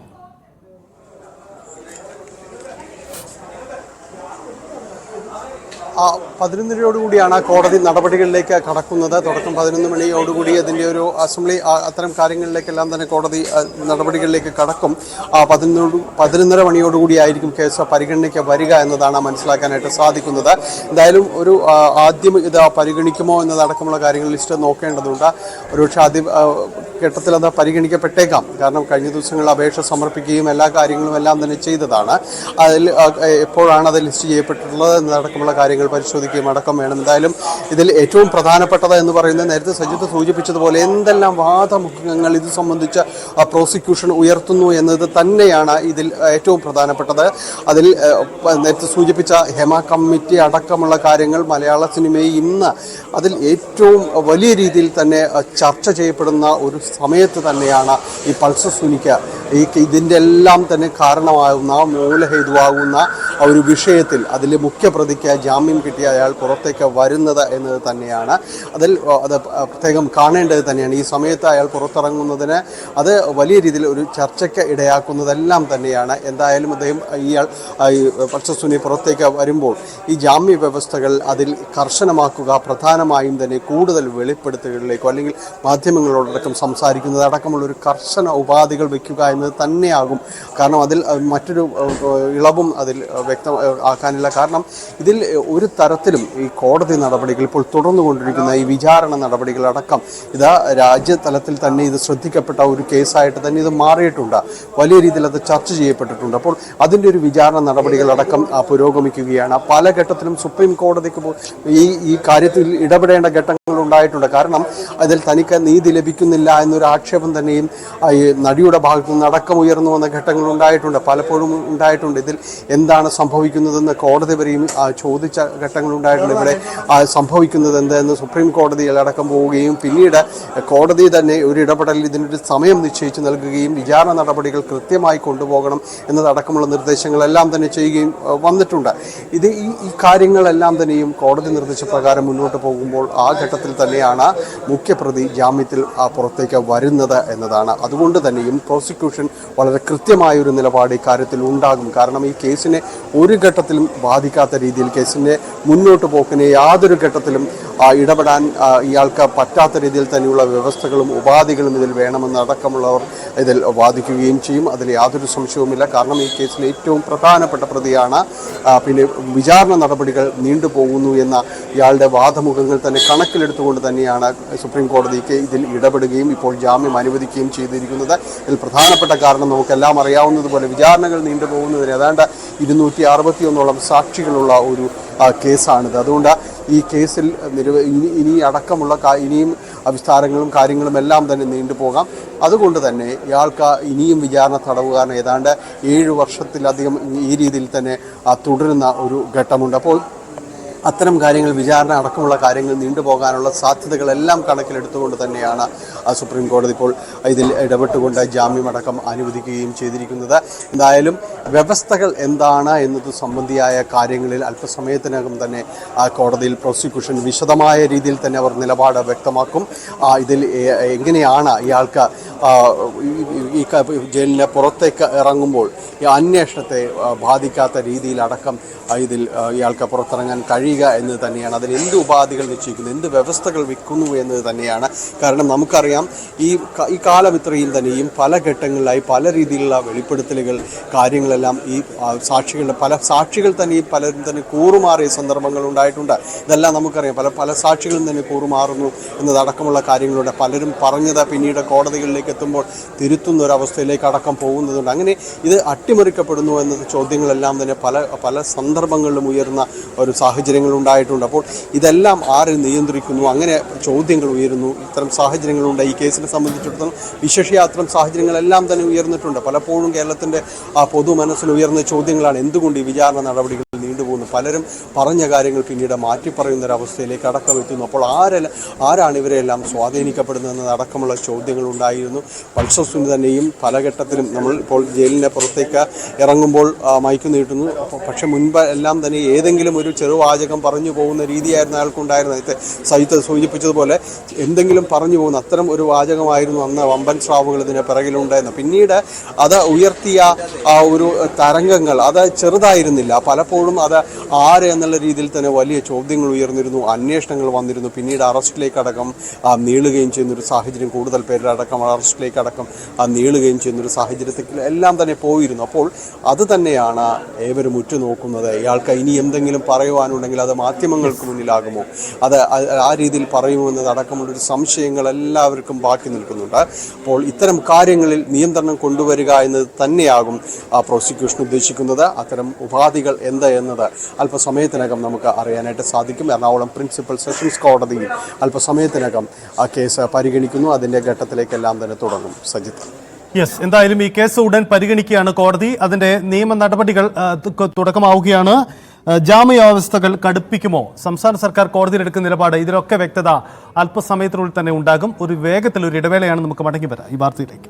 S3: 11:30 കോടതി നടപടികളിലേക്ക് കടക്കുന്നത്. തുടക്കം 11 മണിയോടുകൂടി അതിൻ്റെ ഒരു അസംബ്ലി അത്തരം കാര്യങ്ങളിലേക്കെല്ലാം തന്നെ കോടതി നടപടികളിലേക്ക് കടക്കും. 11:30 മണിയോടുകൂടി ആയിരിക്കും കേസ് പരിഗണനയ്ക്ക് വരിക എന്നതാണ് മനസ്സിലാക്കാനായിട്ട് സാധിക്കുന്നത്. എന്തായാലും ഒരു ആദ്യം ഇത് പരിഗണിക്കുമോ എന്നതടക്കമുള്ള കാര്യങ്ങൾ ലിസ്റ്റ് നോക്കേണ്ടതുണ്ട്. ഒരുപക്ഷെ ആദ്യം ഘട്ടത്തിൽ അത് പരിഗണിക്കപ്പെട്ടേക്കാം. കാരണം കഴിഞ്ഞ ദിവസങ്ങളിൽ അപേക്ഷ സമർപ്പിക്കുകയും എല്ലാ കാര്യങ്ങളും എല്ലാം തന്നെ ചെയ്തതാണ്. അതിൽ എപ്പോഴാണ് അത് ലിസ്റ്റ് ചെയ്യപ്പെട്ടിട്ടുള്ളത് എന്നതടക്കമുള്ള കാര്യങ്ങൾ പരിശോധിക്കുകയും അടക്കം വേണം. എന്തായാലും ഇതിൽ ഏറ്റവും പ്രധാനപ്പെട്ടത് എന്ന് പറയുന്നത് നേരത്തെ സജിത്ത് സൂചിപ്പിച്ചതുപോലെ എന്തെല്ലാം വാദമുഖങ്ങൾ ഇത് സംബന്ധിച്ച് പ്രോസിക്യൂഷൻ ഉയർത്തുന്നു എന്നത് തന്നെയാണ് ഇതിൽ ഏറ്റവും പ്രധാനപ്പെട്ടത്. അതിൽ നേരത്തെ സൂചിപ്പിച്ച ഹേമ കമ്മിറ്റി അടക്കമുള്ള കാര്യങ്ങൾ മലയാള സിനിമയിൽ ഇന്ന് അതിൽ ഏറ്റവും വലിയ രീതിയിൽ തന്നെ ചർച്ച ചെയ്യപ്പെടുന്ന ഒരു സമയത്ത് തന്നെയാണ് ഈ പൾസർ സുനിക്ക് ഇതിൻ്റെ എല്ലാം തന്നെ കാരണമാകുന്ന മൂലഹേതുവാകുന്ന ഒരു വിഷയത്തിൽ അതിൽ മുഖ്യപ്രതിക്ക് ജാമ്യം കിട്ടിയ അയാൾ പുറത്തേക്ക് വരുന്നത് എന്നത് തന്നെയാണ്. അത് പ്രത്യേകം കാണേണ്ടത് തന്നെയാണ്. ഈ സമയത്ത് അയാൾ പുറത്തിറങ്ങുന്നതിന് അത് വലിയ രീതിയിൽ ഒരു ചർച്ചയ്ക്ക് ഇടയാക്കുന്നതെല്ലാം തന്നെയാണ്. എന്തായാലും ഇയാൾ പൾസർ സുനി പുറത്തേക്ക് വരുമ്പോൾ ഈ ജാമ്യ വ്യവസ്ഥകൾ അതിൽ കർശനമാക്കുക, പ്രധാനമായും തന്നെ കൂടുതൽ വെളിപ്പെടുത്തലുകളിലേക്കോ അല്ലെങ്കിൽ മാധ്യമങ്ങളോടക്കം സംസാരിക്കുന്നത് അടക്കമുള്ള ഒരു കർശന ഉപാധികൾ വയ്ക്കുക എന്നത് തന്നെയാകും. കാരണം അതിൽ മറ്റൊരു ഇളവും അതിൽ വ്യക്തമാക്കാനില്ല. കാരണം ഇതിൽ ഒരു തരത്തിലും ഈ കോടതി നടപടികൾ ഇപ്പോൾ തുടർന്നുകൊണ്ടിരിക്കുന്ന ഈ വിചാരണ നടപടികളടക്കം ഇതാ രാജ്യതലത്തിൽ തന്നെ ഇത് ശ്രദ്ധിക്കപ്പെട്ട ഒരു കേസായിട്ട് തന്നെ ഇത് മാറിയിട്ടുണ്ട്. വലിയ രീതിയിൽ അത് ചർച്ച ചെയ്യപ്പെട്ടിട്ടുണ്ട്. അപ്പോൾ അതിൻ്റെ ഒരു വിചാരണ നടപടികളടക്കം പുരോഗമിക്കുകയാണ്. പല ഘട്ടത്തിലും സുപ്രീം കോടതിക്ക് ഈ കാര്യത്തിൽ ഇടപെടേണ്ട ഘട്ടങ്ങൾ ഉണ്ടായിട്ടുണ്ട്. കാരണം അതിൽ തനിക്ക് നീതി ലഭിക്കുന്നില്ല എന്നൊരു ആക്ഷേപം തന്നെയും ഈ നടിയുടെ ഭാഗത്തു നിന്ന് അടക്കം ഉയർന്നു വന്ന ഘട്ടങ്ങൾ ഉണ്ടായിട്ടുണ്ട്, പലപ്പോഴും ഉണ്ടായിട്ടുണ്ട്. ഇതിൽ എന്താണ് സംഭവിക്കുന്നതെന്ന് കോടതി വരെയും ചോദിച്ച ഘട്ടങ്ങൾ ഉണ്ടായിട്ടുണ്ട്. ഇവിടെ സംഭവിക്കുന്നത് എന്തെന്ന് സുപ്രീം കോടതിയിൽ അടക്കം പോവുകയും പിന്നീട് കോടതി തന്നെ ഒരു ഇടപെടലിൽ ഇതിനൊരു സമയം നിശ്ചയിച്ച് നൽകുകയും വിചാരണ നടപടികൾ കൃത്യമായി കൊണ്ടുപോകണം എന്നതടക്കമുള്ള നിർദ്ദേശങ്ങളെല്ലാം തന്നെ ചെയ്യുകയും വന്നിട്ടുണ്ട്. ഈ കാര്യങ്ങളെല്ലാം തന്നെയും കോടതി നിർദ്ദേശപ്രകാരം മുന്നോട്ട് പോകുമ്പോൾ ആ ഘട്ടത്തിൽ തന്നെയാണ് മുഖ്യപ്രതി ജാമ്യത്തിൽ പുറത്തേക്ക് വരുന്നത് എന്നതാണ്. അതുകൊണ്ട് തന്നെയും പ്രോസിക്യൂഷൻ വളരെ കൃത്യമായ ഒരു നിലപാട് ഇക്കാര്യത്തിൽ ഉണ്ടാകും. കാരണം ഈ കേസിനെ ഒരു ഘട്ടത്തിലും ബാധിക്കാത്ത രീതിയിൽ, കേസിൻ്റെ മുന്നോട്ട് പോക്കിനെ യാതൊരു ഘട്ടത്തിലും ഇടപെടാൻ ഇയാൾക്ക് പറ്റാത്ത രീതിയിൽ തന്നെയുള്ള വ്യവസ്ഥകളും ഉപാധികളും ഇതിൽ വേണമെന്നടക്കമുള്ളവർ ഇതിൽ വാദിക്കുകയും ചെയ്യും. അതിൽ യാതൊരു സംശയവുമില്ല. കാരണം ഈ കേസിലെ ഏറ്റവും പ്രധാനപ്പെട്ട പ്രതിയാണ്. പിന്നെ വിചാരണ നടപടികൾ നീണ്ടുപോകുന്നു എന്ന ഇയാളുടെ വാദമുഖങ്ങൾ തന്നെ കണക്കിലെടുത്തുകൊണ്ട് തന്നെയാണ് സുപ്രീം കോടതിക്ക് ഇതിൽ ഇടപെടുകയും ഇപ്പോൾ ജാമ്യം അനുവദിക്കുകയും ചെയ്തിരിക്കുന്നത്. ഇതിൽ പ്രധാനപ്പെട്ട കാരണം നമുക്കെല്ലാം അറിയാവുന്നതുപോലെ വിചാരണകൾ നീണ്ടുപോകുന്നതിന് ഏതാണ്ട് 261ഓളം സാക്ഷികളുള്ള ഒരു കേസാണിത്. അതുകൊണ്ട് ഈ കേസിൽ ഇനി അടക്കമുള്ള ഇനിയും വിസ്താരങ്ങളും കാര്യങ്ങളും എല്ലാം തന്നെ നീണ്ടുപോകാം. അതുകൊണ്ട് തന്നെ ഇയാൾക്ക് ഇനിയും വിചാരണ തടവ് കാരണം ഏതാണ്ട് 7 വർഷത്തിലധികം ഈ രീതിയിൽ തന്നെ തുടരുന്ന ഒരു ഘട്ടമുണ്ട്. അപ്പോൾ അത്തരം കാര്യങ്ങൾ, വിചാരണ അടക്കമുള്ള കാര്യങ്ങൾ നീണ്ടുപോകാനുള്ള സാധ്യതകളെല്ലാം കണക്കിലെടുത്തുകൊണ്ട് തന്നെയാണ് സുപ്രീം കോടതി ഇപ്പോൾ ഇതിൽ ഇടപെട്ടുകൊണ്ട് ജാമ്യമടക്കം അനുവദിക്കുകയും ചെയ്തിരിക്കുന്നത്. എന്തായാലും വ്യവസ്ഥകൾ എന്താണ് എന്നത് സംബന്ധിയായ കാര്യങ്ങളിൽ അല്പസമയത്തിനകം തന്നെ കോടതിയിൽ പ്രോസിക്യൂഷൻ വിശദമായ രീതിയിൽ തന്നെ അവർ നിലപാട് വ്യക്തമാക്കും. ഇതിൽ എങ്ങനെയാണ് ഇയാൾക്ക് ഈ ജയിലിന് പുറത്തേക്ക് ഇറങ്ങുമ്പോൾ ഈ അന്വേഷണത്തെ ബാധിക്കാത്ത രീതിയിലടക്കം ഇതിൽ ഇയാൾക്ക് പുറത്തിറങ്ങാൻ കഴിയുക എന്നത് തന്നെയാണ്. അതിൽ എന്ത് ഉപാധികൾ നിശ്ചയിക്കുന്നു, എന്ത് വ്യവസ്ഥകൾ വെക്കുന്നു എന്നത് തന്നെയാണ്. കാരണം നമുക്കറിയാം ഈ കാലം ഇത്രയും തന്നെയും പല ഘട്ടങ്ങളിലായി പല രീതിയിലുള്ള വെളിപ്പെടുത്തലുകൾ കാര്യങ്ങളെല്ലാം ഈ പല സാക്ഷികൾ തന്നെയും പലരും തന്നെ കൂറുമാറിയ സന്ദർഭങ്ങൾ ഉണ്ടായിട്ടുണ്ട്. ഇതെല്ലാം നമുക്കറിയാം. പല സാക്ഷികളും തന്നെ കൂറുമാറുന്നു എന്നതടക്കമുള്ള കാര്യങ്ങളുണ്ട്. പലരും പറഞ്ഞത് പിന്നീട് കോടതികളിലേക്ക് എത്തുമ്പോൾ തിരുത്തുന്ന ഒരവസ്ഥയിലേക്ക് അടക്കം പോകുന്നതുണ്ട്. അങ്ങനെ ഇത് അട്ടിമറിക്കപ്പെടുന്നു എന്ന ചോദ്യങ്ങളെല്ലാം തന്നെ പല സന്ദർഭങ്ങളിലും ഉയർന്ന ഒരു സാഹചര്യങ്ങൾ ഉണ്ടായിട്ടുണ്ട്. അപ്പോൾ ഇതെല്ലാം ആര് നിയന്ത്രിക്കുന്നു? അങ്ങനെ ചോദ്യങ്ങൾ ഉയരുന്നു. ഇത്തരം സാഹചര്യങ്ങളുണ്ട്. ഈ കേസിനെ സംബന്ധിച്ചിടത്തോളം വിശേഷിയ അത്തരം സാഹചര്യങ്ങളെല്ലാം തന്നെ ഉയർന്നിട്ടുണ്ട്. പലപ്പോഴും കേരളത്തിൻ്റെ പൊതു മനസ്സിൽ ഉയർന്ന ചോദ്യങ്ങളാണ് എന്തുകൊണ്ട് ഈ വിചാരണ നടപടികൾ നീണ്ടുപോകുന്നു. പലരും പറഞ്ഞ കാര്യങ്ങൾ പിന്നീട് മാറ്റിപ്പറയുന്നൊരവസ്ഥയിലേക്ക് അടക്കം എത്തുന്നു. അപ്പോൾ ആരാണ് ഇവരെല്ലാം സ്വാധീനിക്കപ്പെടുന്നതെന്നത് അടക്കമുള്ള ചോദ്യങ്ങൾ ഉണ്ടായിരുന്നു. പൾസർ സുനി തന്നെയും പല ഘട്ടത്തിലും നമ്മൾ ഇപ്പോൾ ജയിലിന് പുറത്തേക്ക് ഇറങ്ങുമ്പോൾ മൈക്ക് നീട്ടുന്നു. പക്ഷെ മുൻപ് എല്ലാം തന്നെ ഏതെങ്കിലും ഒരു ചെറുവാചകം പറഞ്ഞു പോകുന്ന രീതിയായിരുന്നു അയാൾക്കുണ്ടായിരുന്നത്. സഹിത്ത് സൂചിപ്പിച്ചതുപോലെ എന്തെങ്കിലും പറഞ്ഞു പോകുന്ന അത്തരം ഒരു വാചകമായിരുന്നു അന്ന് വമ്പൻ സ്രാവുകൾ ഇതിന് പിറകിലുണ്ടായിരുന്നു. പിന്നീട് അത് ഉയർത്തിയ ഒരു തരംഗങ്ങൾ അത് ചെറുതായിരുന്നില്ല. പലപ്പോഴും അത് ആര് എന്നുള്ള രീതിയിൽ തന്നെ വലിയ ചോദ്യങ്ങൾ ഉയർന്നിരുന്നു, അന്വേഷണങ്ങൾ വന്നിരുന്നു. പിന്നീട് അറസ്റ്റിലേക്കടക്കം നീളുകയും ചെയ്യുന്നൊരു സാഹചര്യം, കൂടുതൽ പേരടക്കം അറസ്റ്റിലേക്കടക്കം നീളുകയും ചെയ്യുന്നൊരു സാഹചര്യത്തിൽ എല്ലാം തന്നെ പോയിരുന്നു. അപ്പോൾ അത് തന്നെയാണ് ഏവരും ഉറ്റുനോക്കുന്നത്. ഇയാൾക്ക് ഇനി എന്തെങ്കിലും പറയുവാനുണ്ടെങ്കിൽ അത് മാധ്യമങ്ങൾക്ക് മുന്നിലാകുമോ, അത് ആ രീതിയിൽ പറയുമോ എന്നതടക്കമുള്ളൊരു സംശയങ്ങൾ എല്ലാവർക്കും ബാക്കി നിൽക്കുന്നുണ്ട്. അപ്പോൾ ഇത്തരം കാര്യങ്ങളിൽ നിയന്ത്രണം കൊണ്ടുവരിക എന്നത് തന്നെയാകും പ്രോസിക്യൂഷൻ ഉദ്ദേശിക്കുന്നത്. അത്തരം ഉപാധികൾ എന്ത് എന്നത് അല്പസമയത്തിനകം നമുക്ക് അറിയാനായിട്ട് സാധിക്കും. എറണാകുളം പ്രിൻസിപ്പൽ സെഷൻസ് കോടതിയിൽ അല്പസമയത്തിനകം ആ കേസ് പരിഗണിക്കുന്നു. അതിൻ്റെ ഘട്ടത്തിലേക്കെല്ലാം തന്നെ തുടങ്ങും. സജിത്ത്.
S1: യെസ്, എന്തായാലും ഈ കേസ് ഉടൻ പരിഗണിക്കുകയാണ് കോടതി. അതിന്റെ നിയമ നടപടികൾ തുടക്കമാവുകയാണ്. ജാമ്യവ്യവസ്ഥകൾ കടുപ്പിക്കുമോ സംസ്ഥാന സർക്കാർ കോടതിയിലെടുക്കുന്ന നിലപാട്, ഇതിലൊക്കെ വ്യക്തത അല്പസമയത്തിനുള്ളിൽ തന്നെ ഉണ്ടാകും. ഒരു വേഗത്തിലൊരു ഇടവേളയാണ്. നമുക്ക് മടങ്ങി വരാം ഈ വാർത്തയിലേക്ക്.